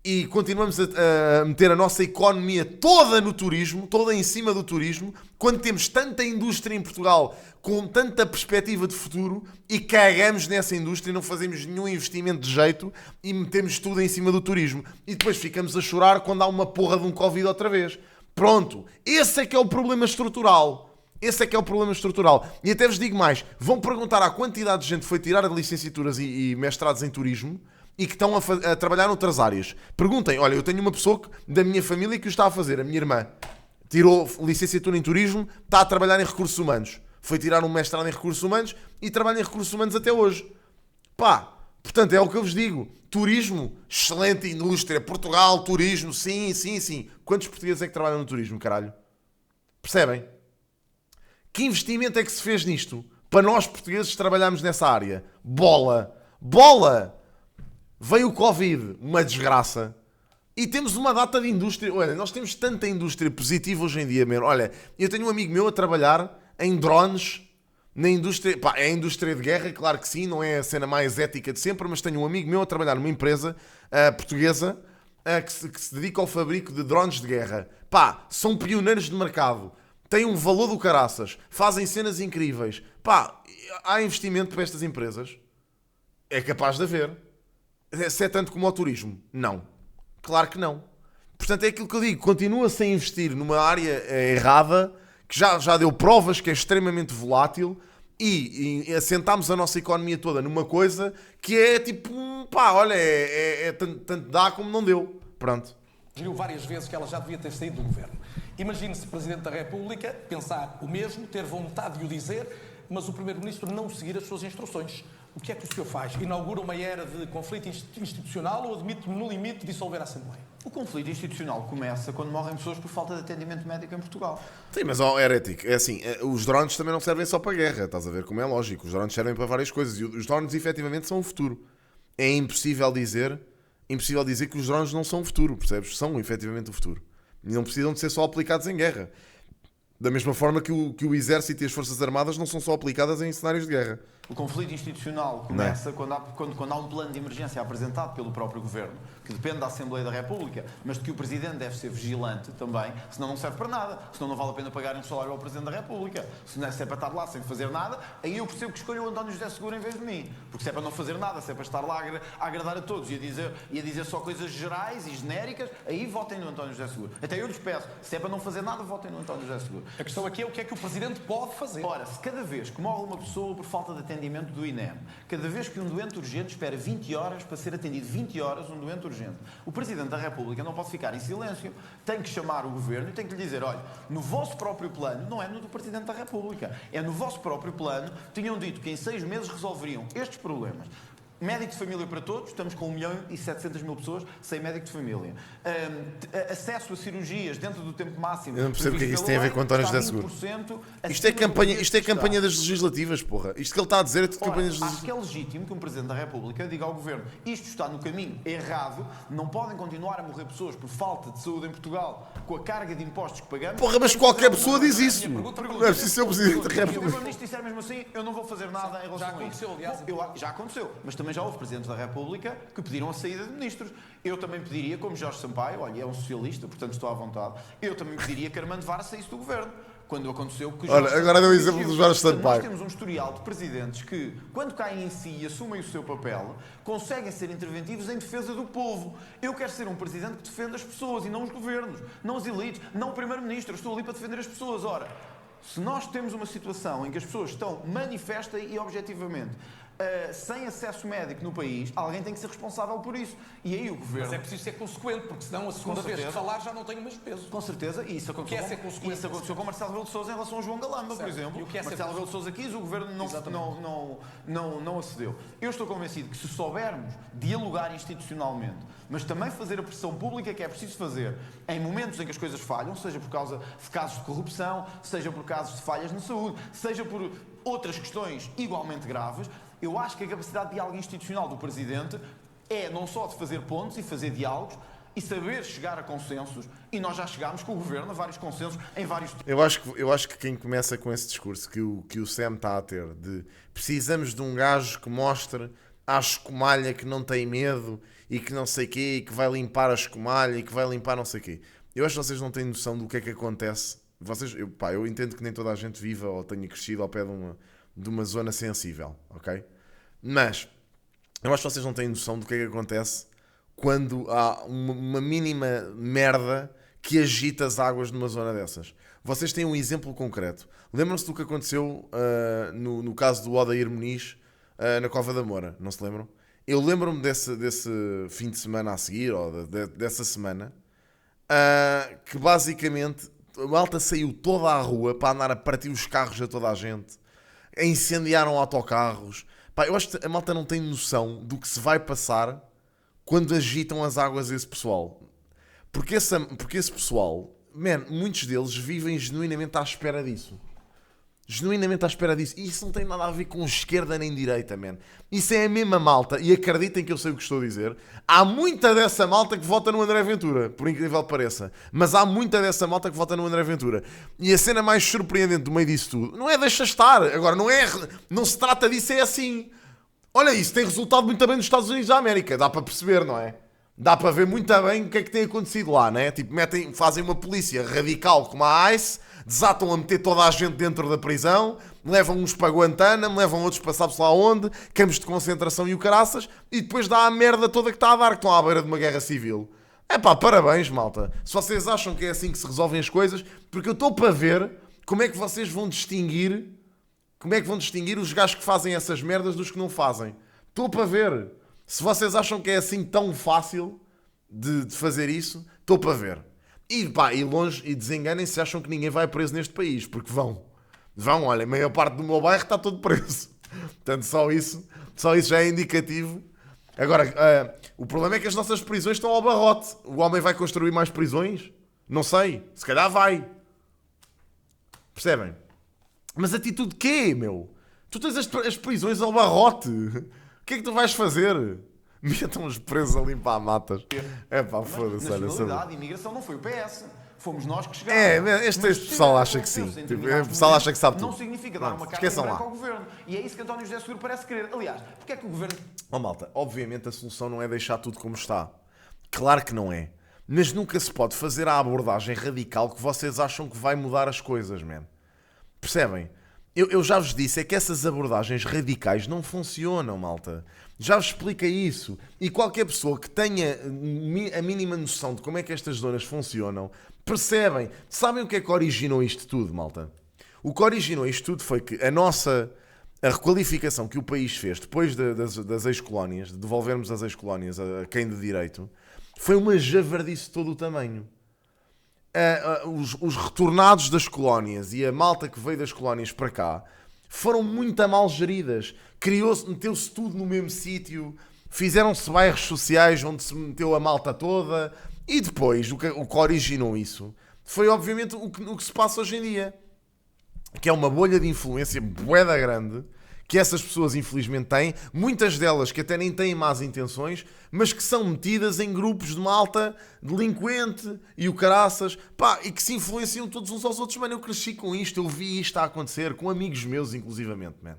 e continuamos a meter a nossa economia toda no turismo, toda em cima do turismo, quando temos tanta indústria em Portugal, com tanta perspectiva de futuro, e cagamos nessa indústria e não fazemos nenhum investimento de jeito e metemos tudo em cima do turismo. E depois ficamos a chorar quando há uma porra de um Covid outra vez. Pronto, esse é que é o problema estrutural. Esse é que é o problema estrutural. E até vos digo mais, vão perguntar à quantidade de gente que foi tirar licenciaturas e mestrados em turismo e que estão a trabalhar noutras áreas. Perguntem, olha, eu tenho uma pessoa da minha família que o está a fazer, a minha irmã. Tirou licenciatura em turismo, está a trabalhar em recursos humanos. Foi tirar um mestrado em recursos humanos e trabalha em recursos humanos até hoje. Pá, portanto, é o que eu vos digo. Turismo, excelente indústria. Portugal, turismo, sim, sim, sim. Quantos portugueses é que trabalham no turismo, caralho? Percebem? Que investimento é que se fez nisto? Para nós portugueses trabalharmos nessa área. Bola! Bola! Veio o Covid, uma desgraça. E temos uma data de indústria. Olha, nós temos tanta indústria positiva hoje em dia, mesmo. Olha, eu tenho um amigo meu a trabalhar em drones, na indústria... Pá, é a indústria de guerra, claro que sim, não é a cena mais ética de sempre, mas tenho um amigo meu a trabalhar numa empresa portuguesa que se dedica ao fabrico de drones de guerra. Pá, são pioneiros de mercado. Têm um valor do caraças, fazem cenas incríveis. Pá, há investimento para estas empresas? É capaz de haver. Se é tanto como o turismo? Não. Claro que não. Portanto, é aquilo que eu digo, continua-se a investir numa área errada, que já deu provas que é extremamente volátil, e assentámos a nossa economia toda numa coisa que é tipo, pá, olha, tanto dá como não deu. Pronto. Viu várias vezes que ela já devia ter saído do governo. Imagine-se Presidente da República pensar o mesmo, ter vontade de o dizer, mas o Primeiro-Ministro não seguir as suas instruções. O que é que o senhor faz? Inaugura uma era de conflito institucional ou admite no limite dissolver a Assembleia? O conflito institucional começa quando morrem pessoas por falta de atendimento médico em Portugal. Sim, mas herético, é assim, os drones também não servem só para guerra, estás a ver como é lógico. Os drones servem para várias coisas e os drones efetivamente são o futuro. É impossível dizer que os drones não são o futuro, percebes? São efetivamente o futuro. E não precisam de ser só aplicados em guerra. Da mesma forma que o Exército e as Forças Armadas não são só aplicadas em cenários de guerra. O conflito institucional começa quando há um plano de emergência apresentado pelo próprio Governo, que depende da Assembleia da República, mas de que o Presidente deve ser vigilante também, senão não serve para nada, senão não vale a pena pagar um salário ao Presidente da República. Se não é, se é para estar lá sem fazer nada, aí eu percebo que escolho o António José Seguro em vez de mim. Porque se é para não fazer nada, se é para estar lá a agradar a todos e a dizer só coisas gerais e genéricas, aí votem no António José Seguro. Até eu lhes peço, se é para não fazer nada, votem no António José Seguro. A questão aqui é o que é que o Presidente pode fazer. Ora, se cada vez que morre uma pessoa por falta de atendimento do INEM, cada vez que um doente urgente espera 20 horas para ser atendido, 20 horas um doente urgente, o Presidente da República não pode ficar em silêncio, tem que chamar o Governo e tem que lhe dizer, olha, no vosso próprio plano, não é no do Presidente da República, é no vosso próprio plano, tinham dito que em 6 meses resolveriam estes problemas. Médico de família para todos, estamos com 1.700.000 pessoas sem médico de família. Acesso a cirurgias dentro do tempo máximo. Eu não percebo o que é que isso tem a ver com António José Seguro. Isto é campanha das legislativas, porra. Isto que ele está a dizer é tudo campanha das legislativas. Acho que é legítimo que um Presidente da República diga ao Governo isto está no caminho errado, não podem continuar a morrer pessoas por falta de saúde em Portugal com a carga de impostos que pagamos. Porra, mas qualquer pessoa diz isso. Não é preciso ser o Presidente da Se o República. Primeiro-Ministro disser mesmo assim, eu não vou fazer nada em relação Já a isso. aconteceu, aliás. Já aconteceu, mas também já houve Presidentes da República que pediram a saída de ministros. Eu também pediria, como Jorge Sampaio, olha, é um socialista, portanto estou à vontade, eu também pediria que Armando Vara saísse do Governo. Quando aconteceu que Olha, agora deu o exemplo do Jorge Portanto, Sampaio. Nós temos um historial de presidentes que, quando caem em si e assumem o seu papel, conseguem ser interventivos em defesa do povo. Eu quero ser um presidente que defenda as pessoas e não os governos, não as elites, não o primeiro-ministro. Eu estou ali para defender as pessoas. Ora, se nós temos uma situação em que as pessoas estão manifesta e objetivamente sem acesso médico no país, alguém tem que ser responsável por isso. E aí o Governo... Mas é preciso ser consequente, porque senão a segunda vez que falar já não tem o mesmo peso. Com certeza, e isso aconteceu, isso aconteceu com Marcelo Rebelo de Sousa em relação a João Galamba, por exemplo. E o que é Marcelo Rebelo de Sousa quis, o Governo não acedeu. Eu estou convencido que se soubermos dialogar institucionalmente, mas também fazer a pressão pública que é preciso fazer em momentos em que as coisas falham, seja por causa de casos de corrupção, seja por casos de falhas na saúde, seja por outras questões igualmente graves, eu acho que a capacidade de diálogo institucional do Presidente é não só de fazer pontos e fazer diálogos e saber chegar a consensos, e nós já chegámos com o Governo a vários consensos em vários... Eu acho que quem começa com esse discurso que o Sam está a ter, de precisamos de um gajo que mostre à escumalha que não tem medo e que não sei quê, e que vai limpar a escumalha e que vai limpar não sei quê. Eu acho que vocês não têm noção do que é que acontece. Eu entendo que nem toda a gente viva ou tenha crescido ao pé de uma zona sensível, ok? Mas eu acho que vocês não têm noção do que é que acontece quando há uma mínima merda que agita as águas numa zona dessas. Vocês têm um exemplo concreto. Lembram-se do que aconteceu no caso do Odair Muniz na Cova da Moura? Não se lembram? Eu lembro-me desse fim de semana a seguir, ou dessa semana, que basicamente a malta saiu toda à rua para andar a partir os carros a toda a gente, incendiaram autocarros. Pá, eu acho que a malta não tem noção do que se vai passar quando agitam as águas esse pessoal. Porque esse pessoal, muitos deles vivem genuinamente à espera disso. Genuinamente à espera disso. E isso não tem nada a ver com esquerda nem direita, man. Isso é a mesma malta. E acreditem que eu sei o que estou a dizer. Há muita dessa malta que vota no André Ventura, por incrível que pareça. Mas há muita dessa malta que vota no André Ventura. E a cena mais surpreendente do meio disso tudo não é deixa estar. Agora, não se trata disso, é assim. Olha, isso tem resultado muito bem nos Estados Unidos da América. Dá para perceber, não é? Dá para ver muito bem o que é que tem acontecido lá, não é? Tipo, fazem uma polícia radical como a ICE, desatam a meter toda a gente dentro da prisão, levam uns para Guantánamo, levam outros para sabe-se lá onde, campos de concentração e o caraças, e depois dá a merda toda que está a dar, que estão à beira de uma guerra civil. Epá, parabéns, malta. Se vocês acham que é assim que se resolvem as coisas, porque eu estou para ver como é que vocês vão distinguir os gajos que fazem essas merdas dos que não fazem. Estou para ver. Se vocês acham que é assim tão fácil de fazer isso, estou para ver. E longe, e desenganem-se se acham que ninguém vai preso neste país, porque vão, olha, a maior parte do meu bairro está todo preso. Portanto, só isso já é indicativo. Agora, o problema é que as nossas prisões estão ao barrote. O homem vai construir mais prisões? Não sei, se calhar vai. Percebem? Mas atitude de quê, meu? Tu tens as prisões ao barrote. O que é que tu vais fazer? Metam os presos a limpar matas. É pá, foda-se. Nacionalidade e imigração não foi o PS. Fomos nós que chegámos. Este pessoal acha que sim. O pessoal acha que sabe tudo. Não significa dar uma carta em branco ao governo. E é isso que António José Seguro parece querer. Aliás, porque é que o governo... Malta, obviamente a solução não é deixar tudo como está. Claro que não é. Mas nunca se pode fazer a abordagem radical que vocês acham que vai mudar as coisas, man. Percebem? Eu já vos disse, é que essas abordagens radicais não funcionam, malta. Já vos expliquei isso. E qualquer pessoa que tenha a mínima noção de como é que estas zonas funcionam, percebem. Sabem o que é que originou isto tudo, malta? O que originou isto tudo foi que a requalificação que o país fez depois das ex-colónias, de devolvermos as ex-colónias a quem de direito, foi uma javardice de todo o tamanho. Os retornados das colónias e a malta que veio das colónias para cá foram muito a mal geridas. Meteu-se tudo no mesmo sítio, fizeram-se bairros sociais onde se meteu a malta toda, e depois o que originou isso foi obviamente o que se passa hoje em dia, que é uma bolha de influência bué da grande, que essas pessoas infelizmente têm, muitas delas que até nem têm más intenções, mas que são metidas em grupos de malta delinquente e o caraças, pá, e que se influenciam todos uns aos outros. Mano, eu cresci com isto, eu vi isto a acontecer com amigos meus inclusivamente, man.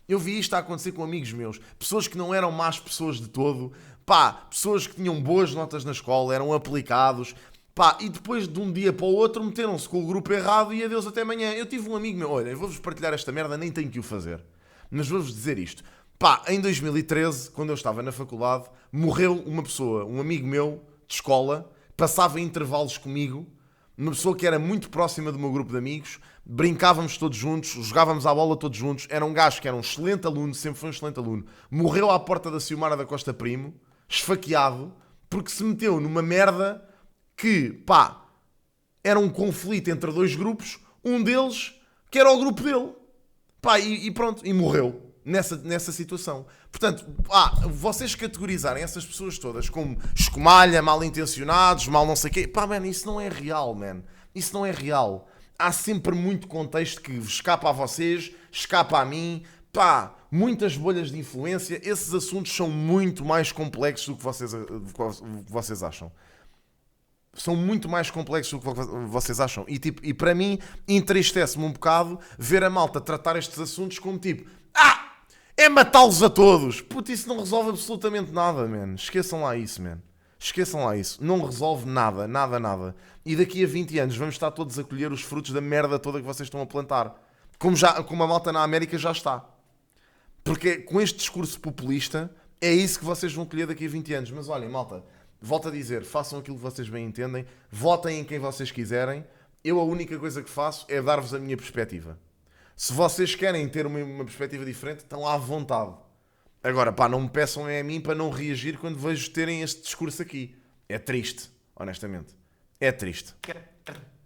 Eu vi isto a acontecer com amigos meus, pessoas que não eram más pessoas de todo, pá, pessoas que tinham boas notas na escola, eram aplicados, pá, e depois de um dia para o outro meteram-se com o grupo errado e adeus até amanhã. Eu tive um amigo meu, olha, eu vou-vos partilhar esta merda, nem tenho que o fazer. Mas vou-vos dizer isto. Pá, em 2013, quando eu estava na faculdade, morreu uma pessoa, um amigo meu de escola, passava intervalos comigo, uma pessoa que era muito próxima do meu grupo de amigos, brincávamos todos juntos, jogávamos à bola todos juntos, era um gajo que era um excelente aluno, sempre foi um excelente aluno, morreu à porta da Ciumara da Costa Primo, esfaqueado, porque se meteu numa merda que, pá, era um conflito entre dois grupos, um deles que era o grupo dele. Pá, e pronto, e morreu nessa situação. Portanto, vocês categorizarem essas pessoas todas como escumalha, mal intencionados, mal não sei o quê, pá, man, isso não é real, man. Isso não é real. Há sempre muito contexto que escapa a vocês, escapa a mim, pá, muitas bolhas de influência. Esses assuntos são muito mais complexos do que vocês acham. São muito mais complexos do que vocês acham. E para mim, entristece-me um bocado ver a malta tratar estes assuntos como tipo... é matá-los a todos. Puto, isso não resolve absolutamente nada, man. Esqueçam lá isso, man. Esqueçam lá isso. Não resolve nada, nada, nada. E daqui a 20 anos vamos estar todos a colher os frutos da merda toda que vocês estão a plantar. Como a malta na América já está. Porque com este discurso populista, é isso que vocês vão colher daqui a 20 anos. Mas olhem, malta... Volto a dizer, façam aquilo que vocês bem entendem, votem em quem vocês quiserem. Eu a única coisa que faço é dar-vos a minha perspectiva. Se vocês querem ter uma perspectiva diferente, estão à vontade. Agora, pá, não me peçam a mim para não reagir quando vejo terem este discurso aqui. É triste, honestamente. É triste.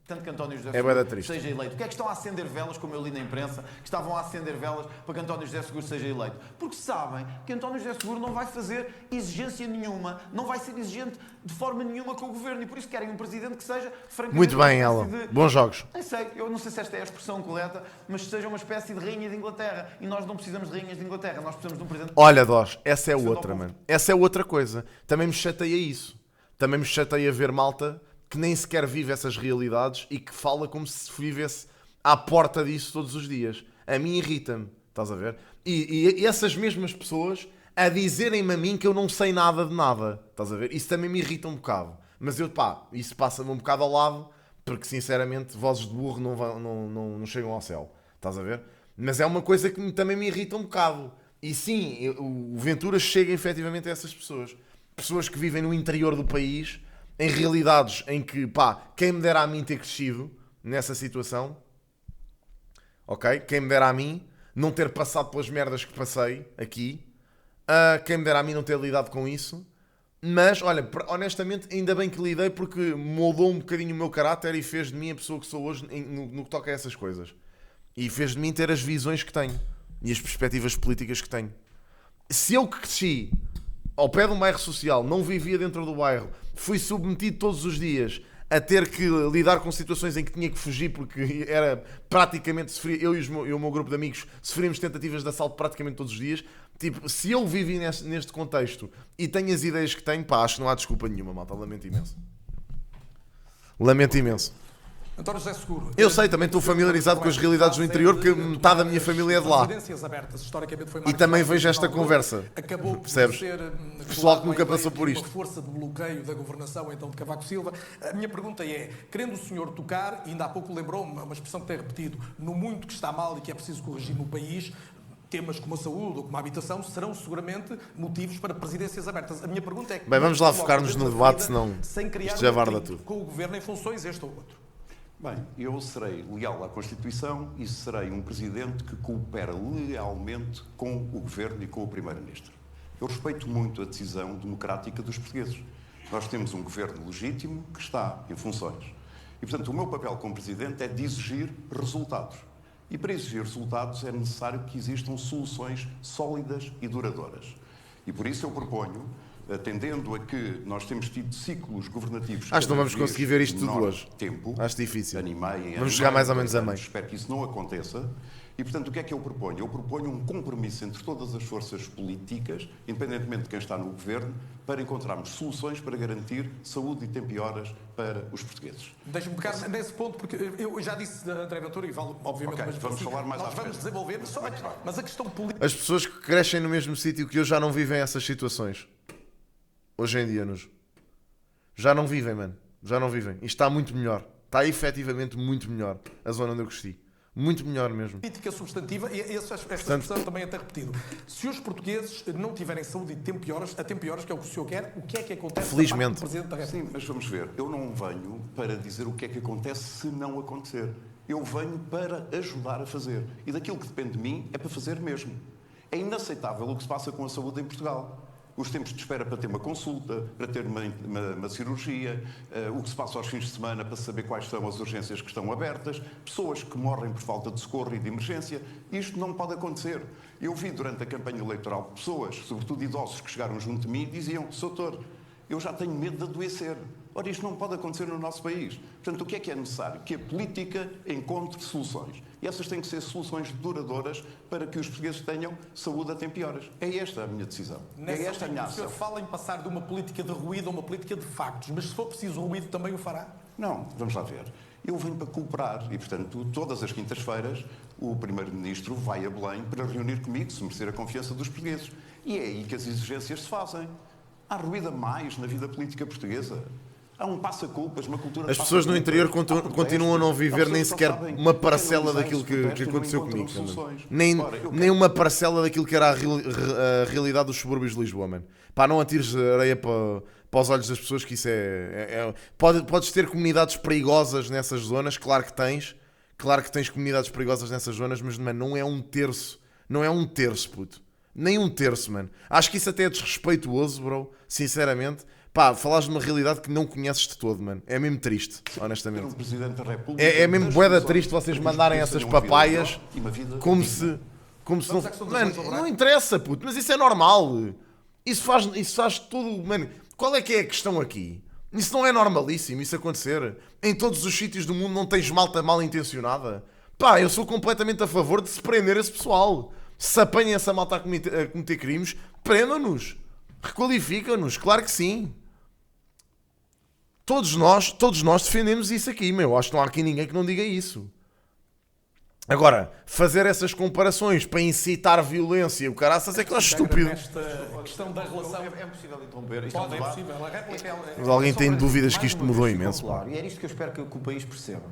Tanto que António José Seguro seja eleito. Porque é que estão a acender velas, como eu li na imprensa, que estavam a acender velas para que António José Seguro seja eleito? Porque sabem que António José Seguro não vai fazer exigência nenhuma, não vai ser exigente de forma nenhuma com o governo e por isso querem um presidente que seja francamente... Muito bem, Alan. Bons jogos. Nem sei, eu não sei se esta é a expressão correta, mas seja uma espécie de rainha de Inglaterra. E nós não precisamos de rainhas de Inglaterra, nós precisamos de um presidente... Olha, Dós, essa é outra, mano. Essa é outra coisa. Também me chateia isso. Também me chateia ver malta que nem sequer vive essas realidades e que fala como se vivesse à porta disso todos os dias. A mim irrita-me, estás a ver? E essas mesmas pessoas a dizerem-me a mim que eu não sei nada de nada, estás a ver? Isso também me irrita um bocado. Mas eu, pá, isso passa-me um bocado ao lado, porque sinceramente vozes de burro não chegam ao céu, estás a ver? Mas é uma coisa que também me irrita um bocado. E sim, o Ventura chega efetivamente a essas pessoas. Pessoas que vivem no interior do país, em realidades em que, pá, quem me dera a mim ter crescido nessa situação, ok? Quem me dera a mim não ter passado pelas merdas que passei aqui, quem me dera a mim não ter lidado com isso, mas, olha, honestamente, ainda bem que lidei porque moldou um bocadinho o meu caráter e fez de mim a pessoa que sou hoje no que toca a essas coisas. E fez de mim ter as visões que tenho e as perspectivas políticas que tenho. Se eu que cresci ao pé de um bairro social, não vivia dentro do bairro, fui submetido todos os dias a ter que lidar com situações em que tinha que fugir porque era praticamente, eu e o meu grupo de amigos sofríamos tentativas de assalto praticamente todos os dias. Tipo, se eu vivi neste contexto e tenho as ideias que tenho, pá, acho que não há desculpa nenhuma, malta. Lamento imenso. Lamento imenso. António José Seguro. Eu sei, também estou familiarizado com as realidades do interior, porque metade da minha família é de lá. E também vejo esta conversa. Acabou por Percebes? ser Pessoal que nunca passou por isto. uma força de bloqueio da governação então de Cavaco Silva. A minha pergunta é, querendo o senhor tocar, e ainda há pouco lembrou-me uma expressão que tem repetido, no muito que está mal e que é preciso corrigir no país, temas como a saúde ou como a habitação serão seguramente motivos para presidências abertas. A minha pergunta é... Bem, vamos lá focar-nos no debate, senão sem criar isto já um varda atrito tudo. com o governo em funções este ou outro. Bem, eu serei leal à Constituição e serei um Presidente que coopera lealmente com o Governo e com o Primeiro-Ministro. Eu respeito muito a decisão democrática dos portugueses. Nós temos um Governo legítimo que está em funções. E, portanto, o meu papel como Presidente é de exigir resultados. E para exigir resultados é necessário que existam soluções sólidas e duradouras. E por isso eu proponho, atendendo a que nós temos tido ciclos governativos... Acho que não vamos conseguir ver isto tudo hoje. Tempo, acho difícil. Animei, vamos chegar mais ou menos a meio. Espero que isso não aconteça. E, portanto, o que é que eu proponho? Eu proponho um compromisso entre todas as forças políticas, independentemente de quem está no governo, para encontrarmos soluções para garantir saúde e tempo e horas para os portugueses. Deixe-me tocar nesse ponto, porque eu já disse da André Ventura e vale, obviamente, Okay, vamos falar mais à nós vamos frente. desenvolver, mas a questão política... As pessoas que crescem no mesmo sítio que eu já não vivem essas situações. Hoje em dia, já não vivem, mano. Já não vivem. Isto está muito melhor. Está efetivamente muito melhor. A zona onde eu cresci. Muito melhor mesmo. Política substantiva, e esta expressão também é até repetido. Se os portugueses não tiverem saúde e tempo e horas, que é o que o senhor quer, o que é que acontece? Felizmente. Do Presidente da República? Sim, mas vamos ver. Eu não venho para dizer o que é que acontece se não acontecer. Eu venho para ajudar a fazer. E daquilo que depende de mim é para fazer mesmo. É inaceitável o que se passa com a saúde em Portugal. Os tempos de espera para ter uma consulta, para ter uma cirurgia, o que se passa aos fins de semana para saber quais são as urgências que estão abertas, pessoas que morrem por falta de socorro e de emergência. Isto não pode acontecer. Eu vi durante a campanha eleitoral pessoas, sobretudo idosos, que chegaram junto de mim e diziam: Doutor, eu já tenho medo de adoecer. Ora, isto não pode acontecer no nosso país. Portanto, o que é necessário? Que a política encontre soluções. E essas têm que ser soluções duradouras para que os portugueses tenham saúde a tempo e horas. É esta a minha decisão. É esta a minha ação. O senhor fala em passar de uma política de ruído a uma política de factos, mas se for preciso ruído também o fará? Não, vamos lá ver. Eu venho para cooperar e, portanto, todas as quintas-feiras o Primeiro-Ministro vai a Belém para reunir comigo, se merecer a confiança dos portugueses. E é aí que as exigências se fazem. Há ruído a mais na vida política portuguesa. Há um passa-culpas, uma cultura... As pessoas no interior continuam a não viver nem sequer uma parcela daquilo que aconteceu comigo. Nem uma parcela daquilo que era a realidade dos subúrbios de Lisboa, mano. Pá, não atires areia para os olhos das pessoas, que isso Podes ter comunidades perigosas nessas zonas, claro que tens. Claro que tens comunidades perigosas nessas zonas, mas, mano, não é um terço. Não é um terço, puto. Nem um terço, mano. Acho que isso até é desrespeituoso, bro. Sinceramente. Pá, falares de uma realidade que não conheces de todo, mano. É mesmo triste, honestamente. É mesmo bué triste vocês mandarem essas papaias como se não... Mano, não interessa, puto. Mas isso é normal. Isso faz tudo... Mano, qual é que é a questão aqui? Isso não é normalíssimo, isso acontecer. Em todos os sítios do mundo não tens malta mal intencionada. Pá, eu sou completamente a favor de se prender esse pessoal. Se apanhem essa malta a cometer crimes, prendam-nos. Requalificam-nos, claro que sim. Todos nós defendemos isso aqui, meu. Acho que não há aqui ninguém que não diga isso. Agora, fazer essas comparações para incitar violência, o caraças, é que eu acho estúpido. Nesta questão da relação... É possível interromper. Pode, é possível. A réplica Mas alguém tem dúvidas que isto mudou imenso. Claro, e é isto que eu espero que o país perceba.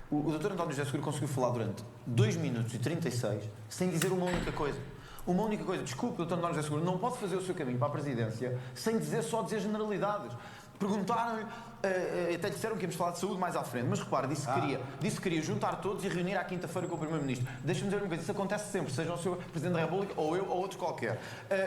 O Dr. António José Seguro conseguiu falar durante 2 minutos e 36 sem dizer uma única coisa. Uma única coisa. Desculpe, Dr. António José Seguro, não pode fazer o seu caminho para a presidência sem dizer generalidades. Perguntaram-lhe, até disseram que íamos falar de saúde mais à frente, mas repare, disse que queria juntar todos e reunir à quinta-feira com o Primeiro-Ministro. Deixa-me dizer uma coisa, isso acontece sempre, seja o Sr. Presidente da República, ou eu, ou outro qualquer.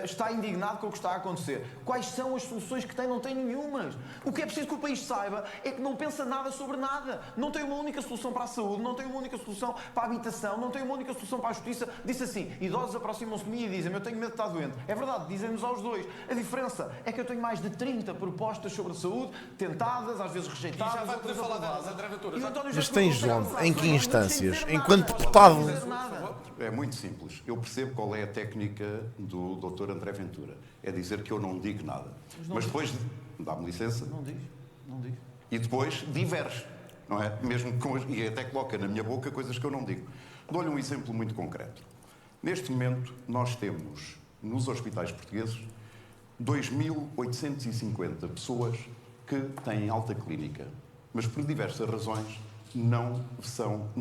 Está indignado com o que está a acontecer. Quais são as soluções que tem? Não tem nenhumas. O que é preciso que o país saiba é que não pensa nada sobre nada. Não tem uma única solução para a saúde, não tem uma única solução para a habitação, não tem uma única solução para a justiça. Disse assim, idosos aproximam-se de mim e dizem-me, eu tenho medo de estar doente. É verdade, dizem-nos aos dois. A diferença é que eu tenho mais de 30 propostas sobre a saúde, tentadas, às vezes rejeitadas. E já vai poder falar delas, André Ventura. Mas tens onde? Em que instâncias? Enquanto deputado? É muito simples. Eu percebo qual é a técnica do Dr. André Ventura. É dizer que eu não digo nada. Mas depois, dá-me licença. Não diz. E depois diverge. não é? Mesmo e até coloca na minha boca coisas que eu não digo. Dou-lhe um exemplo muito concreto. Neste momento, nós temos, nos hospitais portugueses, 2.850 pessoas que têm alta clínica, mas por diversas razões não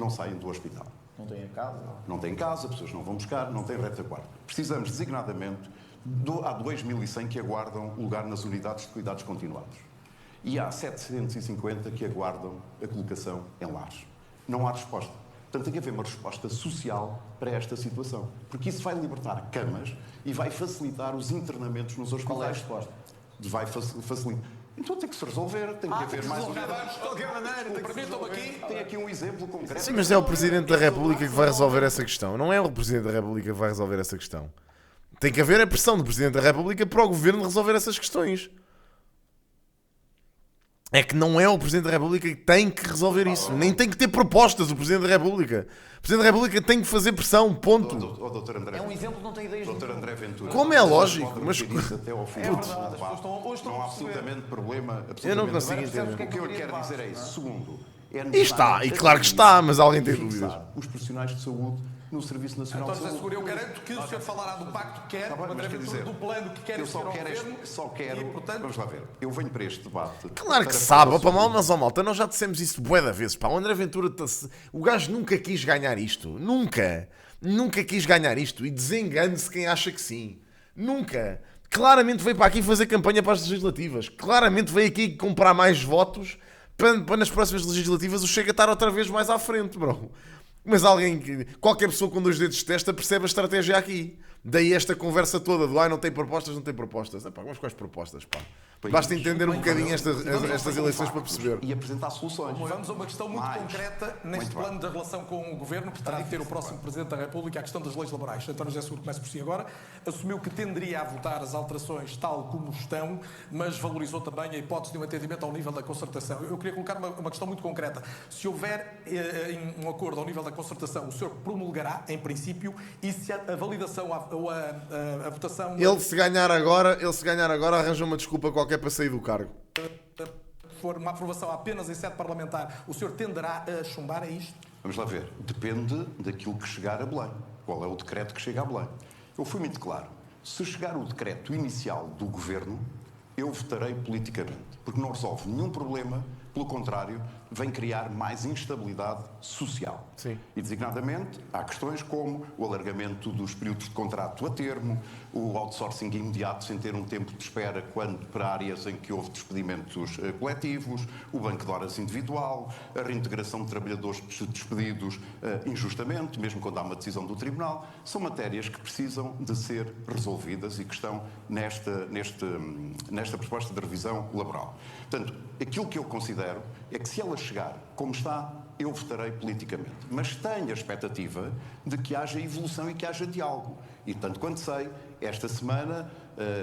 saem do hospital. Não tem a casa? Não têm casa, pessoas não vão buscar, não têm retaguarda. Precisamos, designadamente, há 2.100 que aguardam lugar nas unidades de cuidados continuados. E há 750 que aguardam a colocação em lares. Não há resposta. Portanto, tem que haver uma resposta social para esta situação. Porque isso vai libertar camas e vai facilitar os internamentos nos hospitais. Qual é a resposta? Vai facilitar. Então tem que se resolver, tem que haver mais unidades. De qualquer maneira, permitam-me aqui. Tem aqui um exemplo concreto. Sim, mas é o Presidente da República que vai resolver essa questão. Não é o Presidente da República que vai resolver essa questão. Tem que haver a pressão do Presidente da República para o Governo resolver essas questões. É que não é o Presidente da República que tem que resolver isso. Nem tem que ter propostas o Presidente da República. O Presidente da República tem que fazer pressão, ponto. Dr. André, É um exemplo que não tem ideias. Dr. André Ventura. Como é lógico, mas... Até ao fim É do verdade, as debate. pessoas estão Não há a perceber. absolutamente problema. Eu não consigo Agora percebes entender. o O que eu queria quero debate, dizer é não isso. Segundo, é E está, necessário e claro que está, mas alguém tem fixar dúvidas. os profissionais de saúde no Serviço Nacional António de José Saúde. Seguro, eu garanto que o senhor falará do pacto que quer, Tá bem, André mas quer Ventura, dizer, do plano que quer eu existir ao governo. só quero, e, portanto, vamos lá ver, eu venho para este debate. Claro que para sabe, falar opa, mal, sobre- mas ó malta, nós já dissemos isso bué da vezes, pá. O André Ventura, o gajo nunca quis ganhar isto, nunca quis ganhar isto, e desengane-se quem acha que sim, nunca. Claramente veio para aqui fazer campanha para as legislativas, claramente veio aqui comprar mais votos para nas próximas legislativas o Chega estar outra vez mais à frente, bro. Mas qualquer pessoa com 2 dedos de testa percebe a estratégia aqui. Daí esta conversa toda do não tem propostas, não tem propostas. Epá, mas quais propostas, pá? Basta entender um bocadinho estas eleições para perceber. E apresentar soluções. Vamos a uma questão muito Mais. concreta neste Muito plano bem. da relação com o Governo que terá de ter o próximo Presidente da República, a questão das leis laborais. António José Seguro, começa por si agora, assumiu que tenderia a votar as alterações tal como estão, mas valorizou também a hipótese de um entendimento ao nível da concertação. Eu queria colocar uma questão muito concreta. Se houver um acordo ao nível da concertação, o senhor promulgará, em princípio, e se a validação ou a votação... Ele se ganhar agora, arranja uma desculpa qualquer para sair do cargo. for uma aprovação apenas em sede parlamentar, o senhor tenderá a chumbar a isto? Vamos lá ver. Depende daquilo que chegar a Belém. Qual é o decreto que chega a Belém? Eu fui muito claro. Se chegar o decreto inicial do Governo, eu votarei politicamente. Porque não resolve nenhum problema, pelo contrário, vem criar mais instabilidade social. Sim. E, designadamente, há questões como o alargamento dos períodos de contrato a termo, o outsourcing imediato sem ter um tempo de espera quando para áreas em que houve despedimentos coletivos, o banco de horas individual, a reintegração de trabalhadores despedidos injustamente, mesmo quando há uma decisão do Tribunal. São matérias que precisam de ser resolvidas e que estão nesta proposta de revisão laboral. Portanto, aquilo que eu considero é que se ela chegar como está, eu votarei politicamente. Mas tenho a expectativa de que haja evolução e que haja diálogo. E, tanto quanto sei, esta semana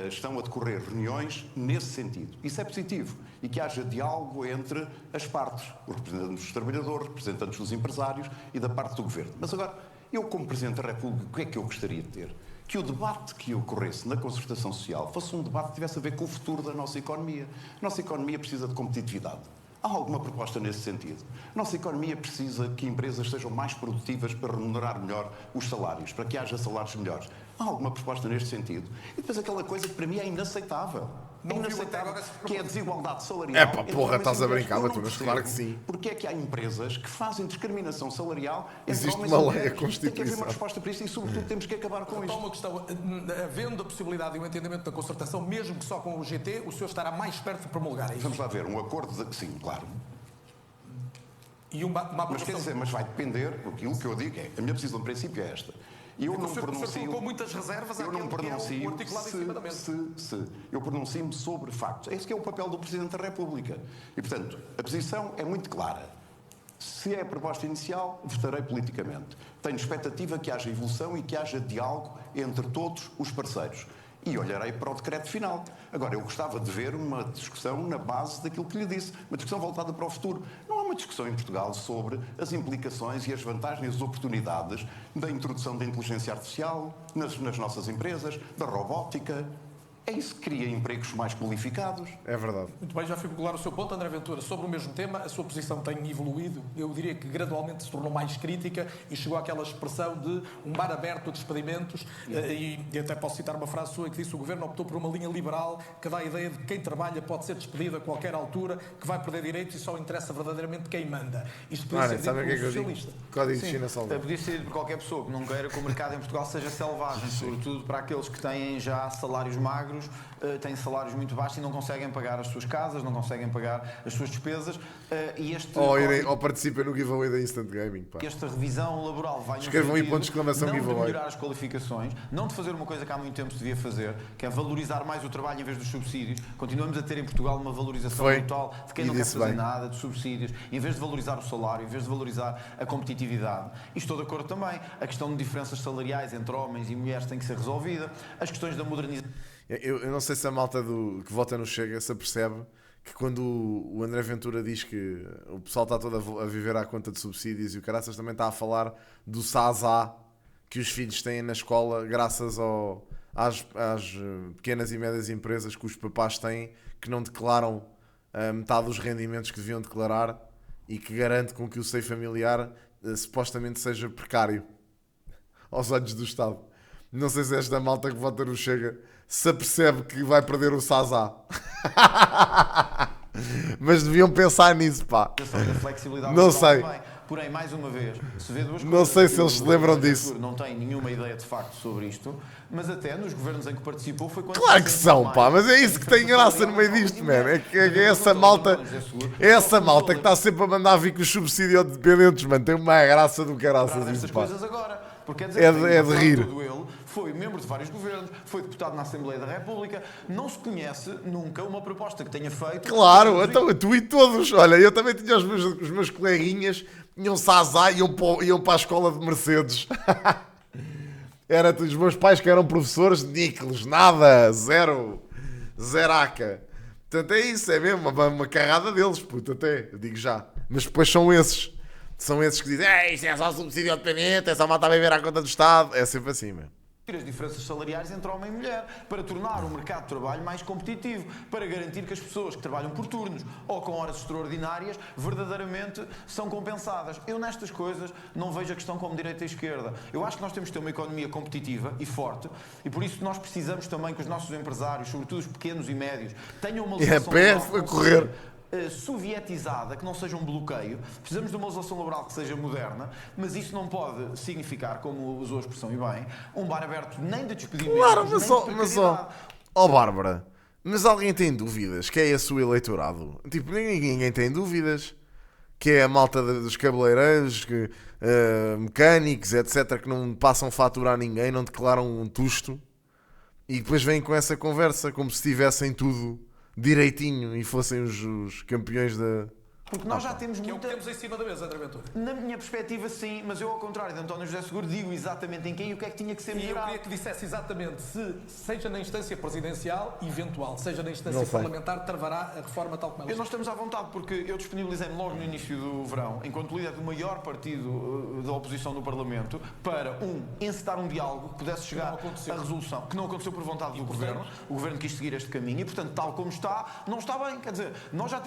estão a decorrer reuniões nesse sentido. Isso é positivo. E que haja diálogo entre as partes, os representantes dos trabalhadores, representantes dos empresários e da parte do Governo. Mas agora, eu como Presidente da República, o que é que eu gostaria de ter? Que o debate que ocorresse na concertação social fosse um debate que tivesse a ver com o futuro da nossa economia. A nossa economia precisa de competitividade. Há alguma proposta nesse sentido? A nossa economia precisa que empresas sejam mais produtivas para remunerar melhor os salários, para que haja salários melhores. Há alguma proposta neste sentido? E depois aquela coisa que para mim é inaceitável. Não viu até Inaceitável, agora essa que é a desigualdade salarial. É pá, entre porra, homens estás e a mulheres. brincar, Eu não Batunas, percebo claro que sim. Porque é que há empresas que fazem discriminação salarial entre Existe homens uma e lei, a mulheres? Tem que haver Constituição. uma resposta para isto e, sobretudo, temos que acabar com Só isto. uma questão, havendo a possibilidade de um entendimento da concertação, mesmo que só com o GT, o senhor estará mais perto de promulgar, é isso? Vamos lá ver, um acordo de... Sim, claro. E uma Mas quer aprovação... dizer, mas vai depender, aquilo que eu digo é, a minha posição de princípio é esta. E eu O não senhor pronuncio... colocou muitas reservas Eu não àquilo que é o pronuncio articulado em cima da mesa. eu pronuncio-me sobre factos. Esse que é o papel do Presidente da República. E, portanto, a posição é muito clara. Se é a proposta inicial, votarei politicamente. Tenho expectativa que haja evolução e que haja diálogo entre todos os parceiros. E olharei para o decreto final. Agora, eu gostava de ver uma discussão na base daquilo que lhe disse. Uma discussão voltada para o futuro. Não há uma discussão em Portugal sobre as implicações e as vantagens e as oportunidades da introdução da inteligência artificial nas nossas empresas, da robótica. É isso que cria empregos mais qualificados. É verdade. Muito bem, já ficou claro o seu ponto, André Ventura. Sobre o mesmo tema, a sua posição tem evoluído. Eu diria que gradualmente se tornou mais crítica e chegou àquela expressão de um bar aberto a despedimentos. E até posso citar uma frase sua que disse: o Governo optou por uma linha liberal que dá a ideia de que quem trabalha pode ser despedido a qualquer altura, que vai perder direitos e só interessa verdadeiramente quem manda. Isto podia ser dito sabe o que é por que um eu digo? socialista. Código de China salvo. Podia ser dito por qualquer pessoa que não queira que o mercado em Portugal seja selvagem, sobretudo para aqueles que têm já salários magros, têm salários muito baixos e não conseguem pagar as suas casas, não conseguem pagar as suas despesas. E Ou participem no giveaway da Instant Gaming. Pá. esta revisão laboral vai no Escrevam aí sentido ponto de exclamação não de giveaway. melhorar as qualificações, não de fazer uma coisa que há muito tempo se devia fazer, que é valorizar mais o trabalho em vez dos subsídios. Continuamos a ter em Portugal uma valorização brutal de quem não quer fazer nada, de subsídios, em vez de valorizar o salário, em vez de valorizar a competitividade. E estou de acordo também. A questão de diferenças salariais entre homens e mulheres tem que ser resolvida. As questões da modernização. Eu não sei se a malta que vota no Chega se apercebe que quando o André Ventura diz que o pessoal está todo a viver à conta de subsídios e o caraças também está a falar do SASA que os filhos têm na escola graças às pequenas e médias empresas que os papás têm, que não declaram metade dos rendimentos que deviam declarar e que garante com que o seio familiar supostamente seja precário aos olhos do Estado. Não sei se esta malta que vota no Chega se apercebe que vai perder o SASA. Mas deviam pensar nisso, pá. Não sei. Porém, mais uma vez, se vê duas coisas. Não sei se eles se lembram disso. Não tem nenhuma ideia de facto sobre isto, mas até nos governos em que participou foi quando... Claro que são, pá, mas é isso que tem graça no meio disto, mano. É que é essa malta que está sempre a mandar vir com os subsídios dependentes, mano. Tem uma graça do caraças essas isso, pá. coisas agora. Porque, quer dizer, É de rir. todo ele foi membro de vários governos, foi deputado na Assembleia da República, não se conhece nunca uma proposta que tenha feito... Claro, então tu e todos. Olha, eu também tinha os meus coleguinhas, tinham SASA e iam para a escola de Mercedes. Os meus pais que eram professores, níqueles, nada, zeraca. Portanto é isso, é mesmo uma carrada deles, puto, até, eu digo já. Mas depois são esses que dizem: isto é só subsídio dependente, é só malta a viver à conta do Estado. É sempre assim, meu. As diferenças salariais entre homem e mulher, para tornar o mercado de trabalho mais competitivo, para garantir que as pessoas que trabalham por turnos ou com horas extraordinárias verdadeiramente são compensadas. Eu nestas coisas não vejo a questão como direita e esquerda. Eu acho que nós temos que ter uma economia competitiva e forte e por isso nós precisamos também que os nossos empresários, sobretudo os pequenos e médios, tenham uma legislação a correr. Sovietizada, que não seja um bloqueio. Precisamos de uma legislação laboral que seja moderna, mas isso não pode significar, como usou a expressão e bem, um bar aberto nem de despedimento, Claro, nem de precariedade. Bárbara, mas alguém tem dúvidas que é esse o eleitorado? Tipo, ninguém tem dúvidas que é a malta dos cabeleireiros, mecânicos, etc., que não passam fatura a ninguém, não declaram um tusto e depois vêm com essa conversa como se tivessem tudo direitinho e fossem os campeões da... Porque nós já temos Que é o muita... que temos em cima da mesa, André Ventura. Na minha perspectiva, sim, mas eu, ao contrário de António José Seguro, digo exatamente em quem e o que é que tinha que ser E eu melhorado. queria que dissesse exatamente se, seja na instância presidencial, eventual, seja na instância parlamentar, travará a reforma tal como ela Nós estamos à vontade, porque eu disponibilizei-me logo no início do verão, enquanto líder do maior partido da oposição no Parlamento, para, encetar um diálogo que pudesse chegar à resolução, que não aconteceu por vontade do Governo. O Governo quis seguir este caminho e, portanto, tal como está, não está bem. Quer dizer, nós já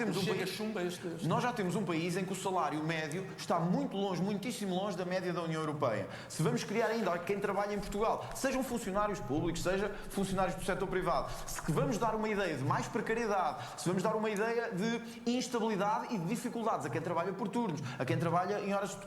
temos um país em que o salário médio está muito longe, muitíssimo longe da média da União Europeia. Se vamos criar ainda quem trabalha em Portugal, sejam funcionários públicos, seja funcionários do setor privado, se vamos dar uma ideia de mais precariedade, se vamos dar uma ideia de instabilidade e de dificuldades a quem trabalha por turnos, a quem trabalha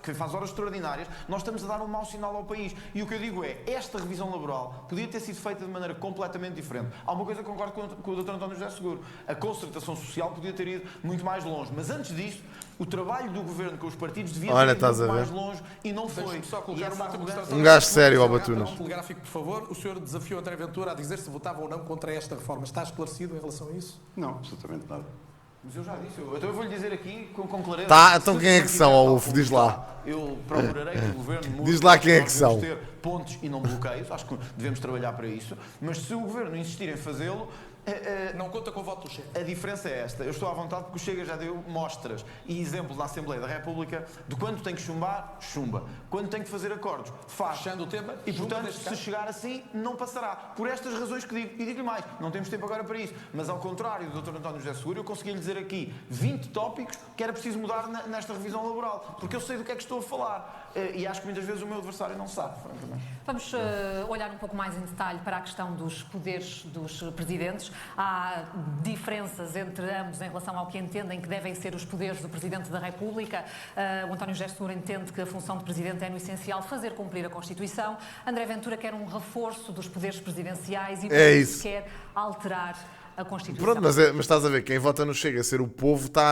quem faz horas extraordinárias, nós estamos a dar um mau sinal ao país. E o que eu digo é, esta revisão laboral podia ter sido feita de maneira completamente diferente. Há uma coisa que concordo com o Dr. António José Seguro. A concertação social podia ter ido muito mais longe. Mas antes disto, o trabalho do Governo com os partidos devia ter ido muito mais longe e não foi. Só colocar uma última questão. Um gajo sério ao Batunas. Um telegráfico, por favor. O senhor desafiou André Ventura a dizer se votava ou não contra esta reforma. Está esclarecido em relação a isso? Não, absolutamente nada. Mas eu já disse. Então eu vou-lhe dizer aqui com clareza. Tá, então quem é que são, Alufo? Diz lá. Eu procurarei que o Governo mude. Diz lá quem é que são. Nós devemos ter pontos e não bloqueios. Acho que devemos trabalhar para isso. Mas se o Governo insistir em fazê-lo, Não conta com o voto do Chega. A diferença é esta. Eu estou à vontade porque o Chega já deu mostras e exemplos na Assembleia da República de quando tem que chumbar, chumba. Quando tem que fazer acordos, faz. Fechando o tema, E, junto portanto, deste se caso. chegar assim, não passará. Por estas razões que digo. E digo-lhe mais, não temos tempo agora para isso. Mas, ao contrário do Dr. António José Seguro, eu consegui-lhe dizer aqui 20 tópicos que era preciso mudar nesta revisão laboral. Porque eu sei do que é que estou a falar. E acho que muitas vezes o meu adversário não sabe, francamente. Vamos olhar um pouco mais em detalhe para a questão dos poderes dos presidentes. Há diferenças entre ambos em relação ao que entendem que devem ser os poderes do Presidente da República. O António José Seguro entende que a função de Presidente é, no essencial, fazer cumprir a Constituição. André Ventura quer um reforço dos poderes presidenciais e por isso quer alterar a Constituição. Pronto, mas estás a ver, quem vota no Chega a ser o povo está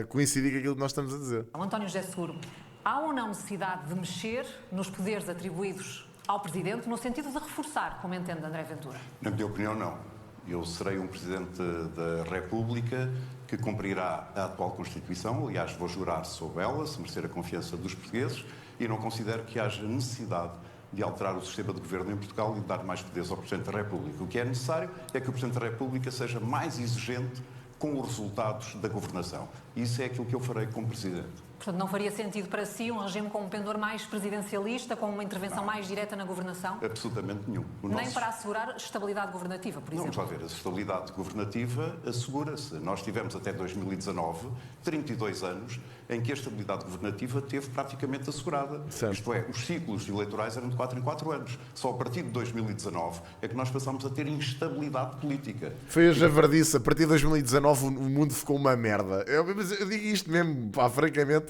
a coincidir com aquilo que nós estamos a dizer. António José Seguro, há ou não necessidade de mexer nos poderes atribuídos ao Presidente no sentido de reforçar, como entende André Ventura? Na minha opinião, não. Eu serei um Presidente da República que cumprirá a atual Constituição. Aliás, vou jurar sobre ela, se merecer a confiança dos portugueses, e não considero que haja necessidade de alterar o sistema de governo em Portugal e de dar mais poderes ao Presidente da República. O que é necessário é que o Presidente da República seja mais exigente com os resultados da governação. Isso é aquilo que eu farei como Presidente. Portanto, não faria sentido para si um regime com um pendor mais presidencialista, com uma intervenção mais direta na governação? Absolutamente nenhum. Nem para assegurar estabilidade governativa, por exemplo? Vamos lá ver, a estabilidade governativa assegura-se. Nós tivemos até 2019, 32 anos, em que a estabilidade governativa teve praticamente assegurada. Certo. Isto é, os ciclos eleitorais eram de 4 em 4 anos. Só a partir de 2019 é que nós passámos a ter instabilidade política. Foi a javardice. A partir de 2019 o mundo ficou uma merda. Mas eu digo isto mesmo, pá, francamente.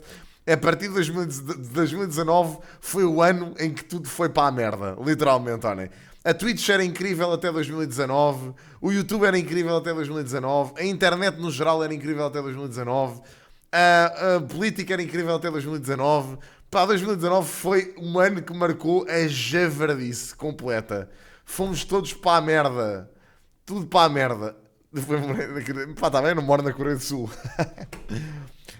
A partir de 2019 foi o ano em que tudo foi para a merda. Literalmente, olhem. A Twitch era incrível até 2019. O YouTube era incrível até 2019. A internet no geral era incrível até 2019. A política era incrível até 2019. Pá, 2019 foi um ano que marcou a javardice completa. Fomos todos para a merda. Tudo para a merda. Pá, tá bem, eu não moro na Coreia do Sul.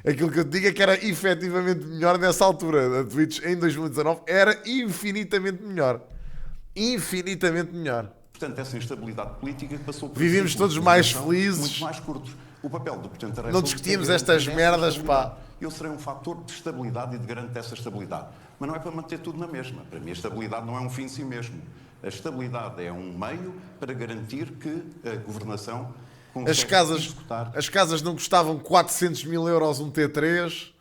Aquilo que eu te digo é que era efetivamente melhor nessa altura. A Twitch em 2019 era infinitamente melhor. Infinitamente melhor. Portanto, essa instabilidade política que passou por Vivíamos ciclos todos de mais governação felizes. muito mais curtos. O papel do Presidente da República... Não discutíamos é estas garantir merdas, essa pá. estabilidade. Eu serei um fator de estabilidade e de garante essa estabilidade. Mas não é para manter tudo na mesma. Para mim, a estabilidade não é um fim em si mesmo. A estabilidade é um meio para garantir que a governação As casas não custavam 400 mil euros um T3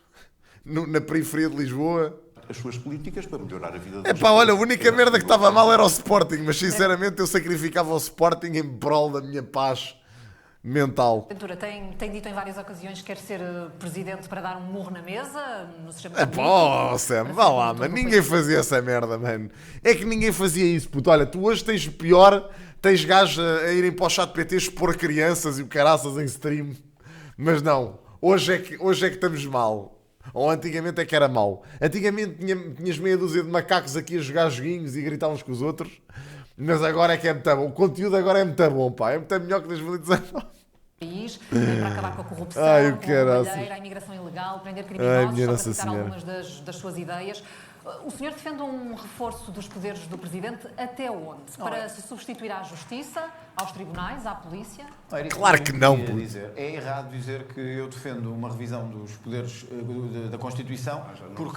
na periferia de Lisboa. as suas políticas para melhorar a vida das É pá, olha, a única merda que estava mal era o Sporting, mas sinceramente eu sacrificava o Sporting em prol da minha paz mental. Ventura, tem dito em várias ocasiões que quer ser presidente para dar um murro na mesa no sistema É pá, oh, Sam, vá lá, mano. Ninguém fazia essa merda, mano. É que ninguém fazia isso, puto. Olha, tu hoje tens pior, tens gajos a irem para o chat PT expor crianças e o caraças em stream. Mas não, hoje é que estamos mal. Ou antigamente é que era mau. Antigamente tinhas meia dúzia de macacos aqui a jogar joguinhos e gritar uns com os outros. Mas agora é que é muito bom. O conteúdo agora é muito bom, pá. É muito melhor que 2019. País, para acabar com a corrupção, Ai, o com a caraças. roubalheira, a imigração ilegal, prender Ai, criminosos, minha só Nossa para citar Senhora. algumas das suas ideias. O senhor defende um reforço dos poderes do Presidente até onde? Para se substituir à Justiça, aos tribunais, à Polícia? Claro que não, puto. É errado dizer que eu defendo uma revisão dos poderes da Constituição por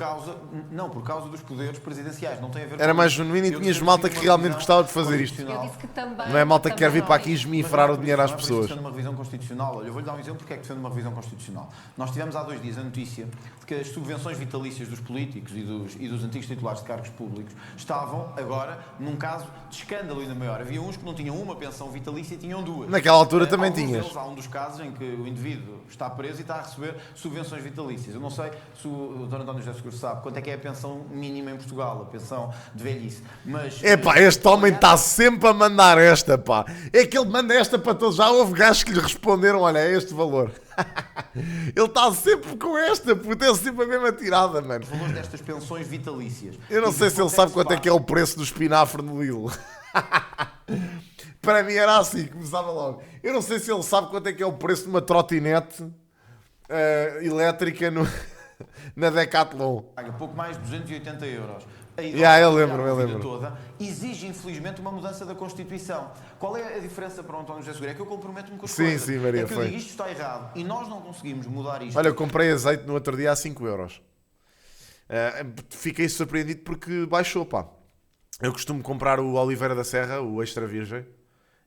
causa dos poderes presidenciais. Não tem a ver Era com mais isso. genuíno e Eu tinhas defendo malta sim que uma realmente revisão gostava de fazer isto. constitucional. Eu disse que também... Não é malta que quer vir para aqui nós- esmifrar o dinheiro às Não é por isso que pessoas. defendo uma revisão constitucional. Olha, eu vou-lhe dar um exemplo porque é que defendo uma revisão constitucional. Nós tivemos há 2 dias a notícia de que as subvenções vitalícias dos políticos e dos antigos titulares de cargos públicos estavam agora num caso de escândalo ainda maior. Havia uns que não tinham uma pensão vitalícia e tinham 2. Naquela altura também Alguns tinhas. deles, há um dos casos em que o indivíduo está preso e está a receber subvenções vitalícias. Eu não sei se o Dr. António José Seguro sabe quanto é que é a pensão mínima em Portugal, a pensão de velhice. Mas É pá, este homem está sempre a mandar esta, pá. É que ele manda esta para todos. Já houve gajos que lhe responderam, olha, é este valor. Ele está sempre com esta, puto. É sempre a mesma tirada, mano. os valores destas pensões vitalícias. Eu não E sei se ele sabe quanto é que é o preço do espinafre no Lidl. Para mim era assim, começava logo. Eu não sei se ele sabe quanto é que é o preço de uma trotinete elétrica na Decathlon. Paga pouco mais de 280 euros. a idosa Eu lembro. toda, exige infelizmente uma mudança da Constituição. Qual é a diferença para o António José Seguro? É que eu comprometo-me com as coisas. Sim, Maria, é que eu foi. digo isto está errado e nós não conseguimos mudar isto. Olha, eu comprei azeite no outro dia a 5 euros. Fiquei surpreendido porque baixou, pá. Eu costumo comprar o Oliveira da Serra, o extra virgem,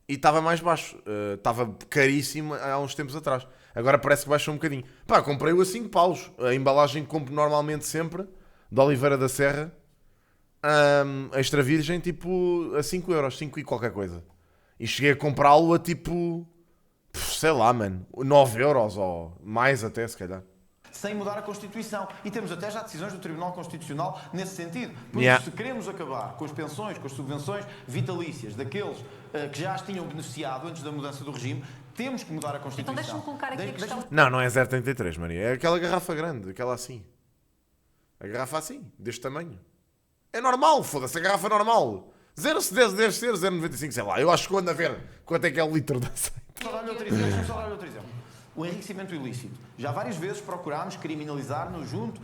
e estava mais baixo. Estava caríssimo há uns tempos atrás. Agora parece que baixou um bocadinho. Pá, comprei-o a 5 paus. A embalagem que compro normalmente sempre, de Oliveira da Serra, extra virgem, tipo a 5 euros, 5 e qualquer coisa. E cheguei a comprá-lo a tipo, sei lá, mano, 9 euros ou mais até, se calhar. Sem mudar a Constituição. E temos até já decisões do Tribunal Constitucional nesse sentido. Porque Yeah. se queremos acabar com as pensões, com as subvenções vitalícias daqueles que já as tinham beneficiado antes da mudança do regime, temos que mudar a Constituição. Então deixa-me colocar aqui a questão. Não é 0,33, Maria. É aquela garrafa grande, aquela assim. A garrafa assim, deste tamanho. É normal, foda-se, a garrafa é normal. 0,10 deve ser 0,95, sei lá. Eu acho que ando a ver quanto é que é o litro de azeite. Deixa-me só dar outro exemplo. O enriquecimento ilícito. Já várias vezes procurámos criminalizar no junto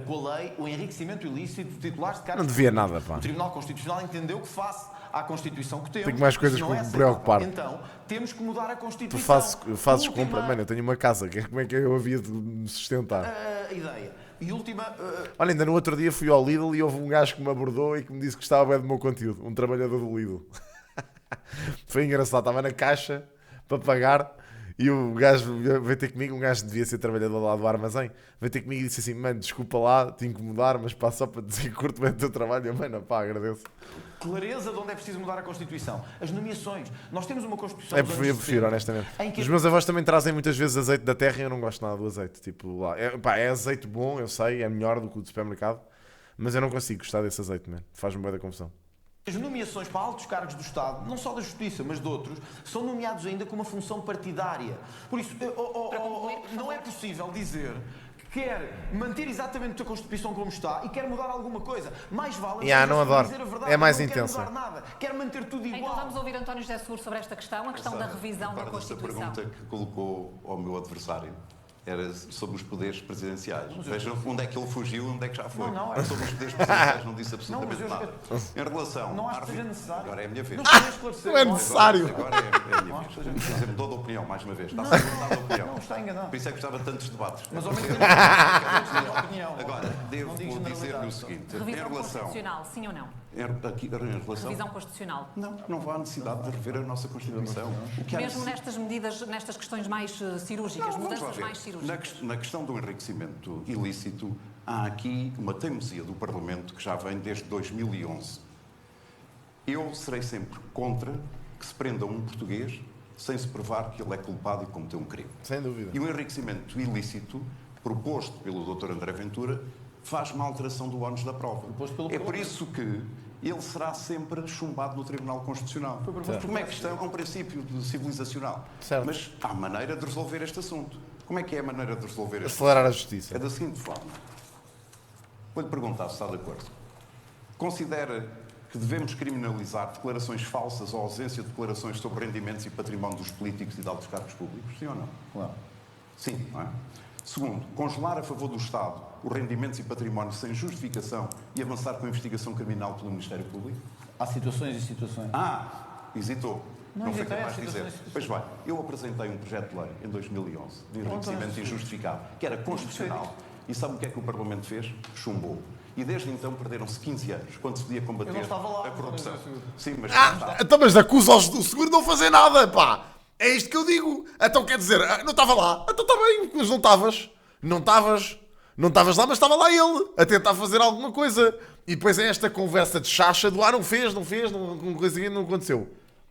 com a lei o enriquecimento ilícito de titulares de cargos. Não devia nada, pá. O Tribunal Constitucional entendeu que face à Constituição que temos... Tenho mais coisas não que é me aceitável. preocupar. Então, temos que mudar a Constituição. Fazes Última, compra, mano, eu tenho uma casa, como é que eu havia de me sustentar? ideia. E última... Olha, ainda no outro dia fui ao Lidl e houve um gajo que me abordou e que me disse que estava bem do meu conteúdo, um trabalhador do Lidl. Foi engraçado, estava na caixa para pagar e o gajo veio ter comigo, um gajo devia ser trabalhador lá do armazém, veio ter comigo e disse assim, mano, desculpa lá, te incomodar, mas pá, só para dizer que curto bem o teu trabalho. Eu, mano, pá, agradeço. clareza de onde é preciso mudar a Constituição. As nomeações. Nós temos uma Constituição Eu dos prefiro, anos 60, honestamente. em que Os meus avós também trazem muitas vezes azeite da terra e eu não gosto nada do azeite. Tipo, lá. É azeite bom, eu sei, é melhor do que o do supermercado, mas eu não consigo gostar desse azeite, man. Faz-me bué da confusão. as nomeações para altos cargos do Estado, não só da Justiça, mas de outros, são nomeados ainda com uma função partidária. Por isso, não é possível dizer que quer manter exatamente a Constituição como está e quer mudar alguma coisa. Mais vale não adoro. dizer a verdade. É mais não intensa. Quer mudar nada. Quer manter tudo igual. Então vamos ouvir António José Seguro sobre esta questão, a questão da revisão da Parte desta Constituição. pergunta que colocou ao meu adversário era sobre os poderes presidenciais. Vejam onde é que ele fugiu, onde é que já foi. Não, é sobre os poderes presidenciais não disse absolutamente Não, mas nada. Em relação... Não acho à que seja necessário. Agora é a minha vez. Não estou a esclarecer. Não é necessário. Agora é a minha vez. Você mudou de opinião, mais uma vez. Está sempre a mudar de opinião. Não, está enganado. Por isso é que gostava de tantos debates. Mas ao menos temos opinião. Agora, devo digo dizer-lhe o generalidades. seguinte. Em Revisão relação... constitucional, sim ou não? Em relação... Revisão constitucional. Não há necessidade de rever a nossa Constituição. O que há Mesmo necessidade- nestas medidas, nestas questões mais cirúrgicas, Não, vamos lá mudanças ver. mais cirúrgicas. Na questão do enriquecimento ilícito, há aqui uma teimosia do Parlamento que já vem desde 2011. Eu serei sempre contra que se prenda um português sem se provar que ele é culpado e cometeu um crime. Sem dúvida. E o enriquecimento ilícito, proposto pelo Dr. André Ventura, faz uma alteração do ónus da prova. É por isso que ele será sempre chumbado no Tribunal Constitucional. Como é que isto é um princípio civilizacional? Certo. Mas há maneira de resolver este assunto. Como é que é a maneira de resolver este Acelerar a assunto? justiça. É da seguinte forma. Vou-lhe perguntar se está de acordo. Considera que devemos criminalizar declarações falsas ou ausência de declarações sobre rendimentos e património dos políticos e de altos cargos públicos? Sim ou não? Claro. Sim, não é? Segundo, congelar a favor do Estado os rendimentos e patrimónios sem justificação e avançar com a investigação criminal pelo Ministério Público? Há situações e situações. Hesitou. Não foi hesitei, capaz há de dizer. situações. Pois bem, eu apresentei um projeto de lei em 2011 de enriquecimento injustificado, que era constitucional. E sabe o que é que o Parlamento fez? Chumbou. E desde então perderam-se 15 anos, quando se podia combater Eu não estava lá, a corrupção. António José Seguro. Sim, mas Então, mas acusa-os do seguro de não fazer nada, pá. É isto que eu digo. Então quer dizer, não estava lá. Então está bem, mas não estavas. Não estavas lá, mas estava lá ele a tentar fazer alguma coisa. E depois é esta conversa de chacha do não fez, não coisa que não aconteceu.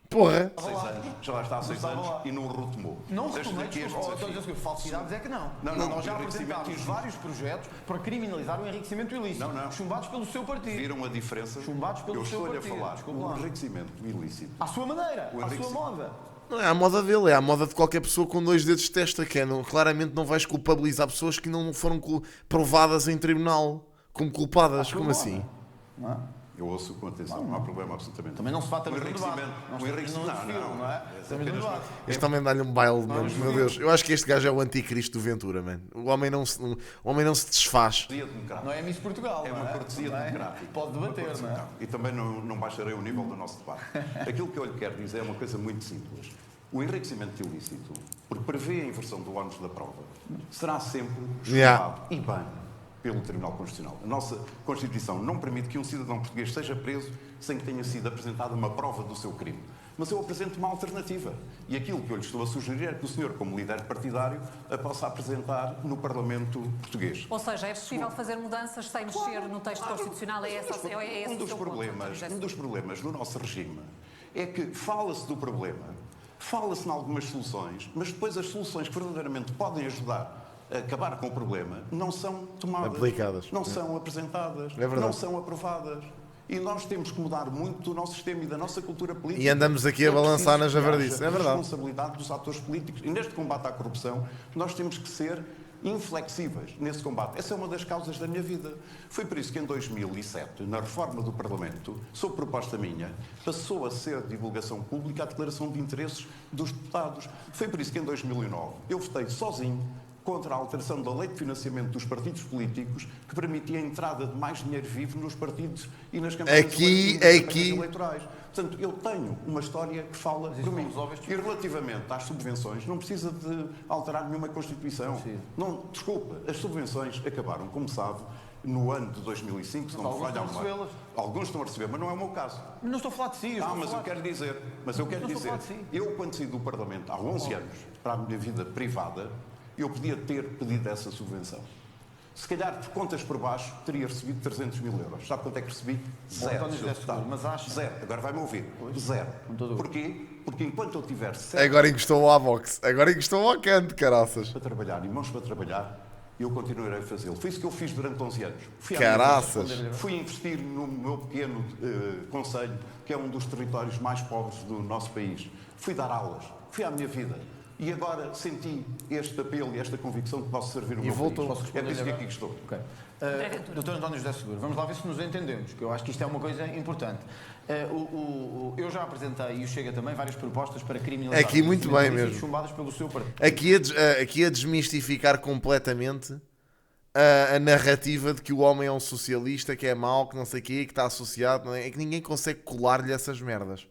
Porra. 6 anos, já lá está há 6 anos e não o retomou. Não Deixa retomei, daqui este desculpa, desafio. falsidades é que não. Não, Nós já enriquecimento apresentámos injusto. vários projetos para criminalizar o enriquecimento ilícito. Não. Chumbados pelo seu partido. Viram a diferença? Chumbados pelo Eu seu estou-lhe a partido. falar. Desculpa O lá. enriquecimento ilícito. À sua maneira, O à sua enriquecimento. moda. Não é a moda dele, é a moda de qualquer pessoa com 2 dedos de testa. Que é, claramente não vais culpabilizar pessoas que não foram provadas em tribunal como culpadas. Como assim? Não é? Eu ouço com atenção, não há problema absolutamente. Também não se fata no debate. O enriquecimento, não é? Estamos no debate. Este também dá-lhe um baile, mano. Meu Deus. Eu acho que este gajo é o anticristo do Ventura, mano. O homem não se desfaz. Não é Miss Portugal, É não uma cortesia democrática. Pode debater, não é? E também não baixarei o nível do nosso debate. Aquilo que eu lhe quero dizer é uma coisa muito simples. O enriquecimento ilícito, porque prevê a inversão do ónus da prova, será sempre julgado e bem pelo Tribunal Constitucional. A nossa Constituição não permite que um cidadão português seja preso sem que tenha sido apresentada uma prova do seu crime. Mas eu apresento uma alternativa. E aquilo que eu lhe estou a sugerir é que o senhor, como líder partidário, a possa apresentar no Parlamento português. Ou seja, é possível fazer mudanças sem mexer no texto constitucional? É esse Um o dos seu problemas, ponto? um dos problemas no nosso regime é que fala-se do problema, fala-se em algumas soluções, mas depois as soluções que verdadeiramente podem ajudar a acabar com o problema não são tomadas, aplicadas, não são apresentadas, não são aprovadas. E nós temos que mudar muito do nosso sistema e da nossa cultura política. E andamos aqui a balançar na javardice. É verdade. A responsabilidade dos atores políticos. E neste combate à corrupção, nós temos que ser inflexíveis nesse combate. Essa é uma das causas da minha vida. Foi por isso que em 2007, na reforma do Parlamento, sob proposta minha, passou a ser de divulgação pública a declaração de interesses dos deputados. Foi por isso que em 2009 eu votei sozinho contra a alteração da lei de financiamento dos partidos políticos que permitia a entrada de mais dinheiro vivo nos partidos e nas campanhas eleitorais. Portanto, eu tenho uma história que fala por mim. E relativamente às subvenções, não precisa de alterar nenhuma Constituição. Não, desculpa, as subvenções acabaram, como sabe, no ano de 2005, se não me falha a memória. Alguns estão a receber, mas não é o meu caso. Não estou a falar de si. Eu quero dizer, eu quando saí do Parlamento há 11 anos para a minha vida privada, eu podia ter pedido essa subvenção. Se calhar, por contas por baixo, teria recebido 300 mil euros. Sabe quanto é que recebi? Zero. Mas acho... Zero. Agora vai-me ouvir. Zero. Porquê? Porque enquanto eu tiver Agora encostou à boxe. Agora encostou ao canto, caraças. para trabalhar e mãos para trabalhar, eu continuarei a fazê-lo. Foi isso que eu fiz durante 11 anos. Caraças. Fui investir no meu pequeno concelho, que é um dos territórios mais pobres do nosso país. Fui dar aulas. Fui à minha vida. E agora senti este apelo e esta convicção de que posso servir o meu país. É por isso que aqui estou. Okay. Dr. António José Seguro, vamos lá ver se nos entendemos, que eu acho que isto é uma coisa importante. Eu já apresentei, e o Chega também, várias propostas para criminalizar aqui muito bem mesmo. Chumbadas pelo seu partido. Aqui a desmistificar completamente a narrativa de que o homem é um socialista, que é mau, que não sei o quê, que está associado. Não é? É que ninguém consegue colar-lhe essas merdas.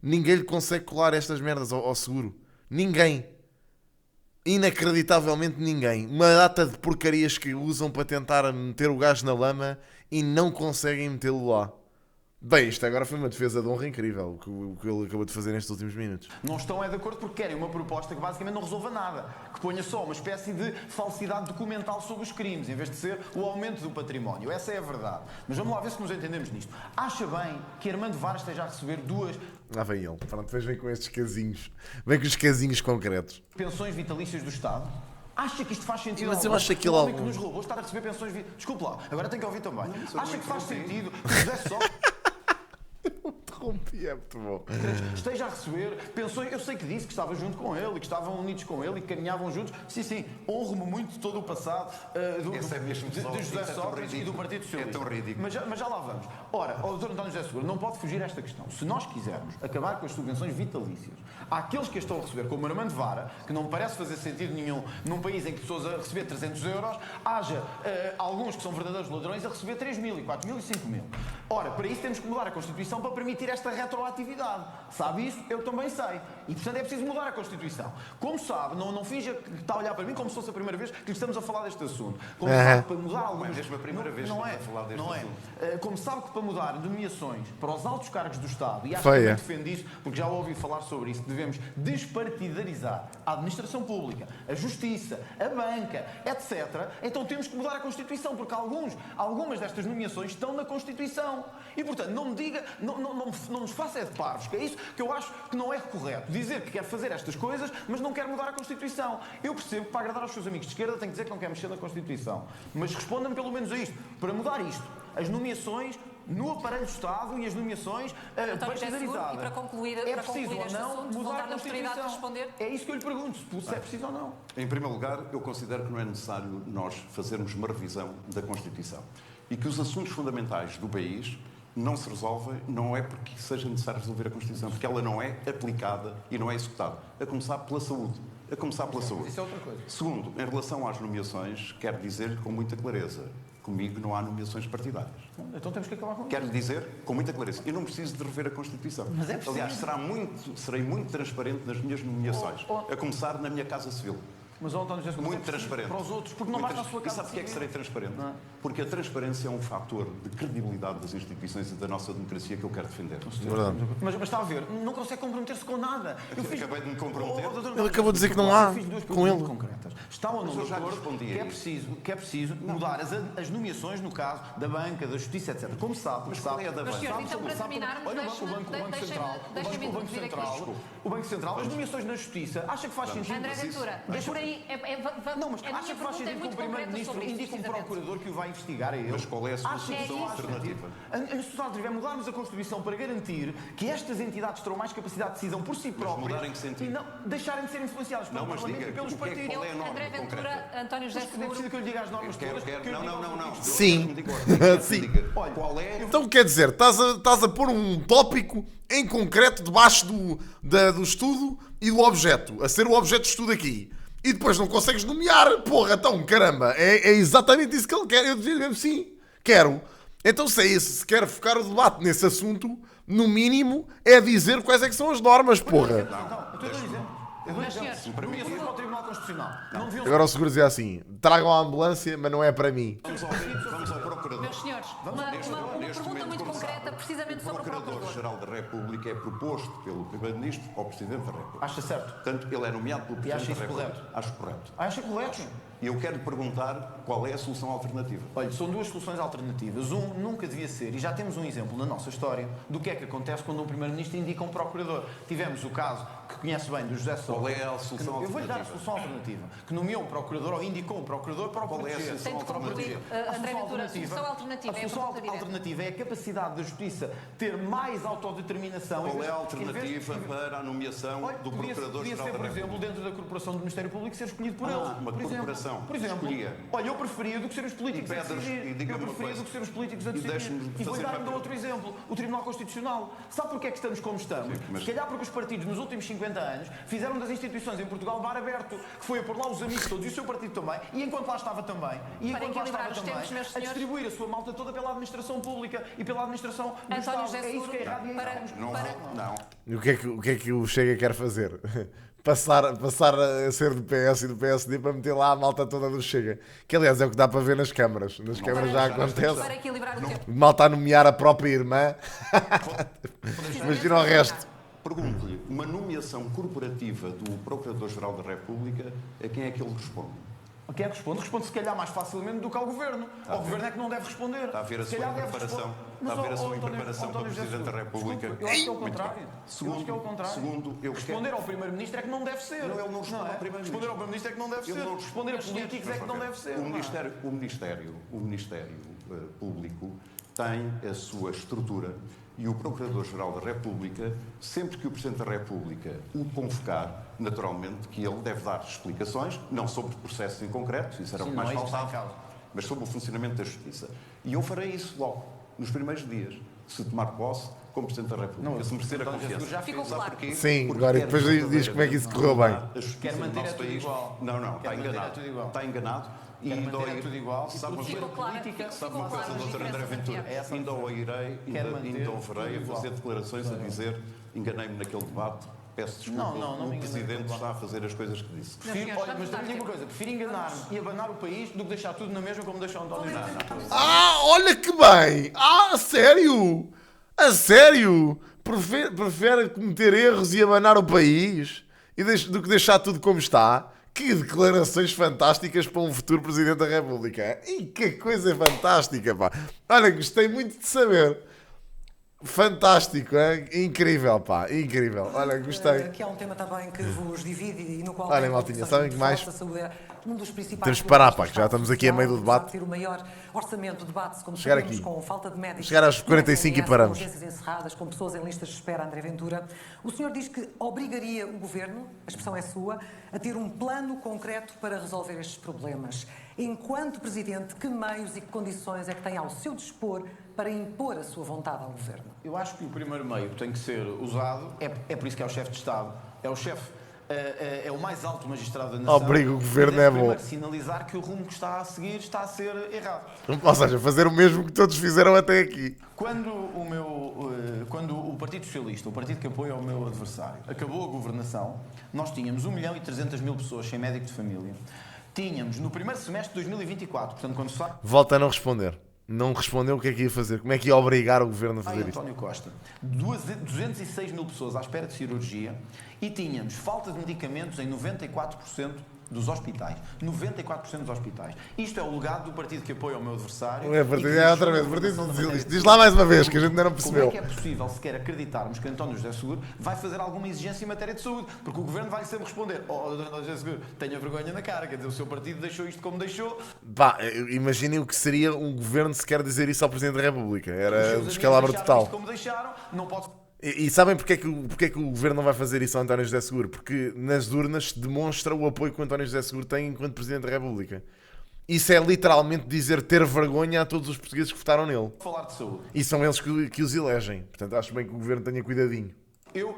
Ninguém lhe consegue colar estas merdas ao Seguro. Ninguém. Inacreditavelmente ninguém. Uma data de porcarias que usam para tentar meter o gajo na lama e não conseguem metê-lo lá. Bem, isto agora foi uma defesa de honra incrível, o que ele acabou de fazer nestes últimos minutos. Não estão de acordo porque querem uma proposta que basicamente não resolva nada, que ponha só uma espécie de falsidade documental sobre os crimes, em vez de ser o aumento do património. Essa é a verdade. Mas vamos lá ver se nos entendemos nisto. Acha bem que Armando Vara esteja a receber 2... Lá vem ele. Pronto, depois vem com estes casinhos. Vem com os casinhos concretos. Pensões vitalícias do Estado? Acha que isto faz sentido? Mas eu acho que o homem que nos roubou estar a receber pensões vitalícias... Desculpe lá, agora tenho que ouvir também. Acha que faz sentido que o José Sócrates é muito bom. esteja a receber pensões? Eu sei que disse que estava junto com ele e que estavam unidos com ele e que caminhavam juntos. Sim, honro-me muito de todo o passado de José Sócrates e do Partido Socialista. É tão ridículo. Mas já lá vamos. Ora, o Dr. António José Seguro não pode fugir a esta questão. Se nós quisermos acabar com as subvenções vitalícias àqueles que as estão a receber, como Armando Vara, que não me parece fazer sentido nenhum num país em que pessoas a receber 300 euros, haja alguns que são verdadeiros ladrões a receber 3 mil, 4 mil e 5 mil. Ora, para isso temos que mudar a Constituição para permitir esta retroatividade. Sabe isso? Eu também sei. E, portanto, é preciso mudar a Constituição. Como sabe, não finja que está a olhar para mim como se fosse a primeira vez que lhe estamos a falar deste assunto. Como sabe, para mudar algumas... Não é mesmo a primeira vez que estamos a falar deste assunto. Como sabe que para mudar nomeações para os altos cargos do Estado, e acho que também defende isso, porque já ouvi falar sobre isso, devemos despartidarizar a administração pública, a justiça, a banca, etc. Então temos que mudar a Constituição, porque algumas destas nomeações estão na Constituição. E, portanto, não me diga, não nos faça de parvos, que é isso que eu acho que não é correto. Dizer que quer fazer estas coisas, mas não quer mudar a Constituição. Eu percebo que para agradar aos seus amigos de esquerda tem que dizer que não quer mexer na Constituição. Mas responda-me pelo menos a isto. Para mudar isto, as nomeações no aparelho do Estado e as nomeações partidarizadas. E para concluir, é preciso ou não mudar a Constituição? Responder? É isso que eu lhe pergunto, se é preciso ou não. Em primeiro lugar, eu considero que não é necessário nós fazermos uma revisão da Constituição e que os assuntos fundamentais do país não se resolvem, não é porque seja necessário resolver a Constituição, porque ela não é aplicada e não é executada. A começar pela saúde. A começar pela saúde. Isso é outra coisa. Segundo, em relação às nomeações, quero dizer com muita clareza, comigo não há nomeações partidárias. Então temos que acabar com isso. Quero dizer com muita clareza, eu não preciso de rever a Constituição. Mas é preciso. Aliás, serei muito transparente nas minhas nomeações, a começar na minha Casa Civil. Mas, António José, Muito transparente. para os outros, porque não basta a sua E casa sabe porque é que civil. serei transparente? Não é? Porque a transparência é um fator de credibilidade das instituições e da nossa democracia que eu quero defender. Verdade. Mas está a ver, não consegue comprometer-se com nada. Acabei de me comprometer. doutor, Ele acabou de dizer que não há eu fiz duas com perguntas ele. concretas. Está ou não Mas eu já de acordo respondi que a é isso. preciso mudar as nomeações, no caso, da banca, da justiça, etc. Como sabe, Mas qual é a da Mas, banca? senhores, então, para terminarmos, olha deixe-me o Banco introduzir aqui. Central, o Banco Central, as nomeações na justiça, acha que faz sentido? André Ventura, por aí, Não, mas a minha acha que faz pergunta é sentido que o muito concreta Primeiro-Ministro sobre isso, indique um precisamente. procurador que o vai investigar a ele? Mas qual é a sua Acha que solução isso faz alternativa? sentido? A solução alternativa é mudarmos a Constituição para garantir que estas entidades terão mais capacidade de decisão por si próprias mudar em que sentido? e não deixarem de ser influenciadas pelo Não, mas Parlamento diga, e pelos o que é que- partidos. qual é a norma André concreta? Ventura, António José Mas é preciso Seguro. que eu lhe diga as normas Quero, todas. quero. que eu diga aos Não. políticos. Sim. Sim. Olha, qual é? Então quer dizer, estás a pôr um tópico em concreto debaixo do estudo e do objeto, a ser o objeto de estudo aqui. E depois não consegues nomear, porra, então, caramba, é exatamente isso que ele quer. Eu dizia mesmo, sim, quero. Então se é isso, se quer focar o debate nesse assunto, no mínimo, é dizer quais é que são as normas, porra. Então, eu estou a dizer. Mas, senhores, Nomeações para o Tribunal Constitucional. Não deviam Agora o seguro dizia assim, tragam a ambulância, mas não é para mim. Vamos ao procurador. meus senhores, uma pergunta muito concreta, precisamente O sobre o Procurador. Procurador-Geral da República é proposto pelo Primeiro-Ministro ao Presidente da República. Acha certo? Portanto, ele é nomeado pelo E Presidente acha da isso República. correto? Acho correto. Acha correto? E eu quero lhe perguntar qual é a solução alternativa. Olha, são duas soluções alternativas. Nunca devia ser, e já temos um exemplo na nossa história, do que é que acontece quando um Primeiro-Ministro indica um Procurador. Tivemos o caso, que conhece bem, do José Sousa. Qual é a solução Eu vou-lhe dar a alternativa? solução alternativa. Que nomeou um Procurador, ou indicou um Procurador para o Qual é a proteger. solução Tem de concluir, alternativa? André Ventura, a solução alternativa A é a solução pergunta direta. alternativa é a capacidade da Justiça ter mais autodeterminação. Qual é a em vez- alternativa para a nomeação Olha, do podia Procurador-Geral ser, da por exemplo, República? dentro da Corporação do Ministério Público ser escolhido por Ah, eles. uma Por exemplo. corporação Por exemplo, escolhia. olha, eu preferia do que ser os políticos E a pedras- decidir. e diga-me Eu uma preferia coisa. do que ser os políticos a E decidir. deixe-me E vou fazer dar uma ainda outro exemplo. O Tribunal Constitucional. Sabe porquê é que estamos como estamos? mas- Se calhar porque os partidos nos últimos 50 anos fizeram das instituições em Portugal bar aberto, que foi a pôr lá os amigos todos e o seu partido também, e enquanto lá estava também, e Para enquanto lá equilibrar estava os também, tempos, meus a senhores. distribuir a sua malta toda pela administração pública e pela administração do António Estado. José É isso que é Seguro, errado e é para- isso. Não. E o que é que o Chega quer fazer? Passar a ser do PS e do PSD para meter lá a malta toda do Chega. Que aliás é o que dá para ver nas câmaras. Nas câmaras já acontece. Para equilibrar o tempo. Malta a nomear a própria irmã. Imagina o resto. Pergunto-lhe, uma nomeação corporativa do Procurador-Geral da República, a quem é que ele responde? Quem é que responde? Responde se calhar mais facilmente do que ao Governo. Ao Governo é que não deve responder. Está a ver a Se sua calhar deve impreparação. responder. Está a ver a Mas, sua António- impreparação para António José Presidente da Seguro, República. desculpe, eu acho que é o Muito contrário. bem. Eu acho que é o contrário. Segundo, eu Responder quero- ao Primeiro-Ministro é que não deve ser. Não, ele não responde ao Primeiro-Ministro. Responder ao Primeiro-Ministro é que não deve Ele ser. não Responder a políticos é que não deve ser. O Ministério Público tem a sua estrutura e o Procurador-Geral da República, sempre que o Presidente da República o convocar, naturalmente que ele deve dar explicações, não sobre processos em concreto, isso era o Sim, que não mais é isso que está em faltava, causa. mas sobre o funcionamento da Justiça. E eu farei isso logo, nos primeiros dias, se tomar posse como Presidente da República, Não, se merecer a António confiança. Jesus já Ficou Sabe claro. porquê? Sim, Porque agora e quer depois diz como é que isso correu bem. a justiça Quer do manter nosso é tudo país. igual. Não, Quer está manter é enganado. tudo igual. Está enganado. Quer manter é tudo igual. Sabe uma Ficou coisa? claro, política, ficou Sabe uma claro coisa, as Dr. André diferenças Ventura? entre ambos. Ainda o irei, Quer manter ainda o farei a tudo fazer igual. declarações a dizer enganei-me naquele debate, peço desculpa, Não me o enganei naquele Presidente debate. está a fazer as coisas que disse. Prefiro, senhores, olha, vamos mas dar digo uma tempo. coisa, prefiro enganar-me e abanar o país do que deixar tudo na mesma como deixou António José. Ah, olha que bem! Ah, a sério? A sério? Prefere cometer erros e abanar o país do que deixar tudo como está? Que declarações fantásticas para um futuro Presidente da República. E que coisa fantástica, pá. Olha, gostei muito de saber. Fantástico, hein? Incrível, pá, incrível. Olha, gostei. Que é um tema também que vos divide e no qual... Olha, tem maltinha, preocupações sabem muito que mais? fortes. A saúde é um dos principais Temos que parar, problemas pá, que já estamos aqui a meio do debate. Ter o maior orçamento de debate, como Chegar sabemos, aqui. com falta de médicos. Chegar aos 45 e com paramos. urgências encerradas, com pessoas em listas de espera, André Ventura. O senhor diz que obrigaria o Governo, a expressão é sua, a ter um plano concreto para resolver estes problemas. Enquanto Presidente, que meios e que condições é que tem ao seu dispor para impor a sua vontade ao Governo? Eu acho que o primeiro meio que tem que ser usado, é por isso que é o chefe de Estado, é o chefe, é o mais alto magistrado da nação. Obriga o Governo, deve é bom. primeiro sinalizar que o rumo que está a seguir está a ser errado. Ou seja, fazer o mesmo que todos fizeram até aqui. Quando o Partido Socialista, o partido que apoia o meu adversário, acabou a governação, nós tínhamos 1.300.000 pessoas sem médico de família. Tínhamos no primeiro semestre de 2024, portanto, quando sai Volta a não responder. Não respondeu o que é que ia fazer. Como é que ia obrigar o Governo a fazer isto? António Costa, 206.000 pessoas à espera de cirurgia e tínhamos falta de medicamentos em 94% dos hospitais. 94% dos hospitais. Isto é o legado do partido que apoia o meu adversário. É, outra vez, Partido Socialista. Diz lá mais uma vez, que a gente ainda não percebeu. Como é que é possível sequer acreditarmos que António José Seguro vai fazer alguma exigência em matéria de saúde? Porque o Governo vai sempre responder: António José Seguro, tenha vergonha na cara, quer dizer, o seu partido deixou isto como deixou. Pá, imaginem o que seria um Governo se quer dizer isso ao Presidente da República. Era um descalabro deixaram total. isto como deixaram, não pode... E sabem porque é que o Governo não vai fazer isso ao António José Seguro? Porque nas urnas demonstra o apoio que o António José Seguro tem enquanto Presidente da República. Isso é literalmente dizer ter vergonha a todos os portugueses que votaram nele. falar de saúde. E são eles que os elegem. Portanto, acho bem que o Governo tenha cuidadinho.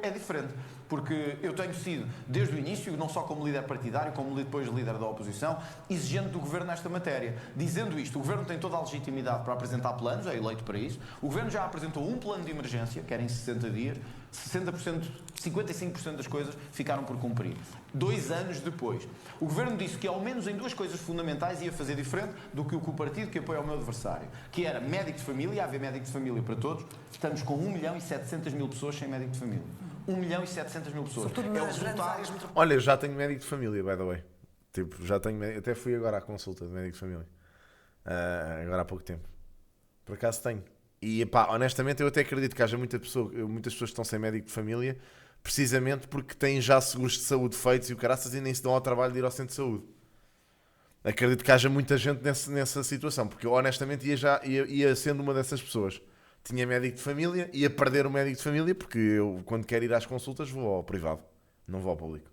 É diferente, porque eu tenho sido, desde o início, não só como líder partidário, como depois líder da oposição, exigente do Governo nesta matéria. Dizendo isto, o Governo tem toda a legitimidade para apresentar planos, é eleito para isso. O Governo já apresentou um plano de emergência, que era em 60 dias, 60%, 55% das coisas ficaram por cumprir. 2 anos depois. O Governo disse que ao menos em 2 coisas fundamentais ia fazer diferente do que o partido que apoia o meu adversário, que era médico de família, haver médico de família para todos. Estamos com 1.700.000 pessoas sem médico de família. 1.700.000 pessoas. Sobretudo É o nas grandes áreas resultado. metropolitanas. Olha, eu já tenho médico de família, by the way. Tipo, já tenho médico. Até fui agora à consulta de médico de família. Agora há pouco tempo. Por acaso tenho. E pá, honestamente eu até acredito que haja muitas pessoas que estão sem médico de família precisamente porque têm já seguros de saúde feitos e o caraças e nem se dão ao trabalho de ir ao centro de saúde. Acredito que haja muita gente nessa situação, porque eu honestamente ia sendo uma dessas pessoas. Tinha médico de família, ia perder o médico de família porque eu quando quero ir às consultas vou ao privado, não vou ao público.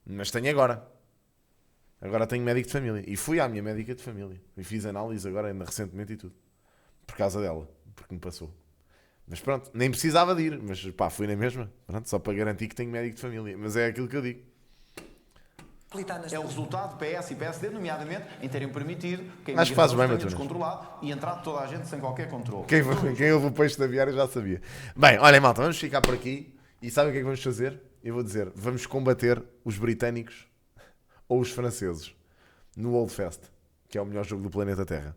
Mas tenho agora. Agora tenho médico de família. E fui à minha médica de família. E fiz análise agora, ainda recentemente e tudo. Por causa dela. Porque me passou. Mas pronto, nem precisava de ir. Mas pá, fui na mesma. Pronto, só para garantir que tenho médico de família. Mas é aquilo que eu digo. É o resultado PS e PSD, nomeadamente, em terem permitido que a Acho que fazes bem, tenha Matunas. descontrolado e entrar toda a gente sem qualquer controle. Quem ouve o peixe da viária já sabia. Bem, olha malta, vamos ficar por aqui. E sabem o que é que vamos fazer? Eu vou dizer, vamos combater os britânicos ou os franceses no Old Fest, que é o melhor jogo do planeta Terra.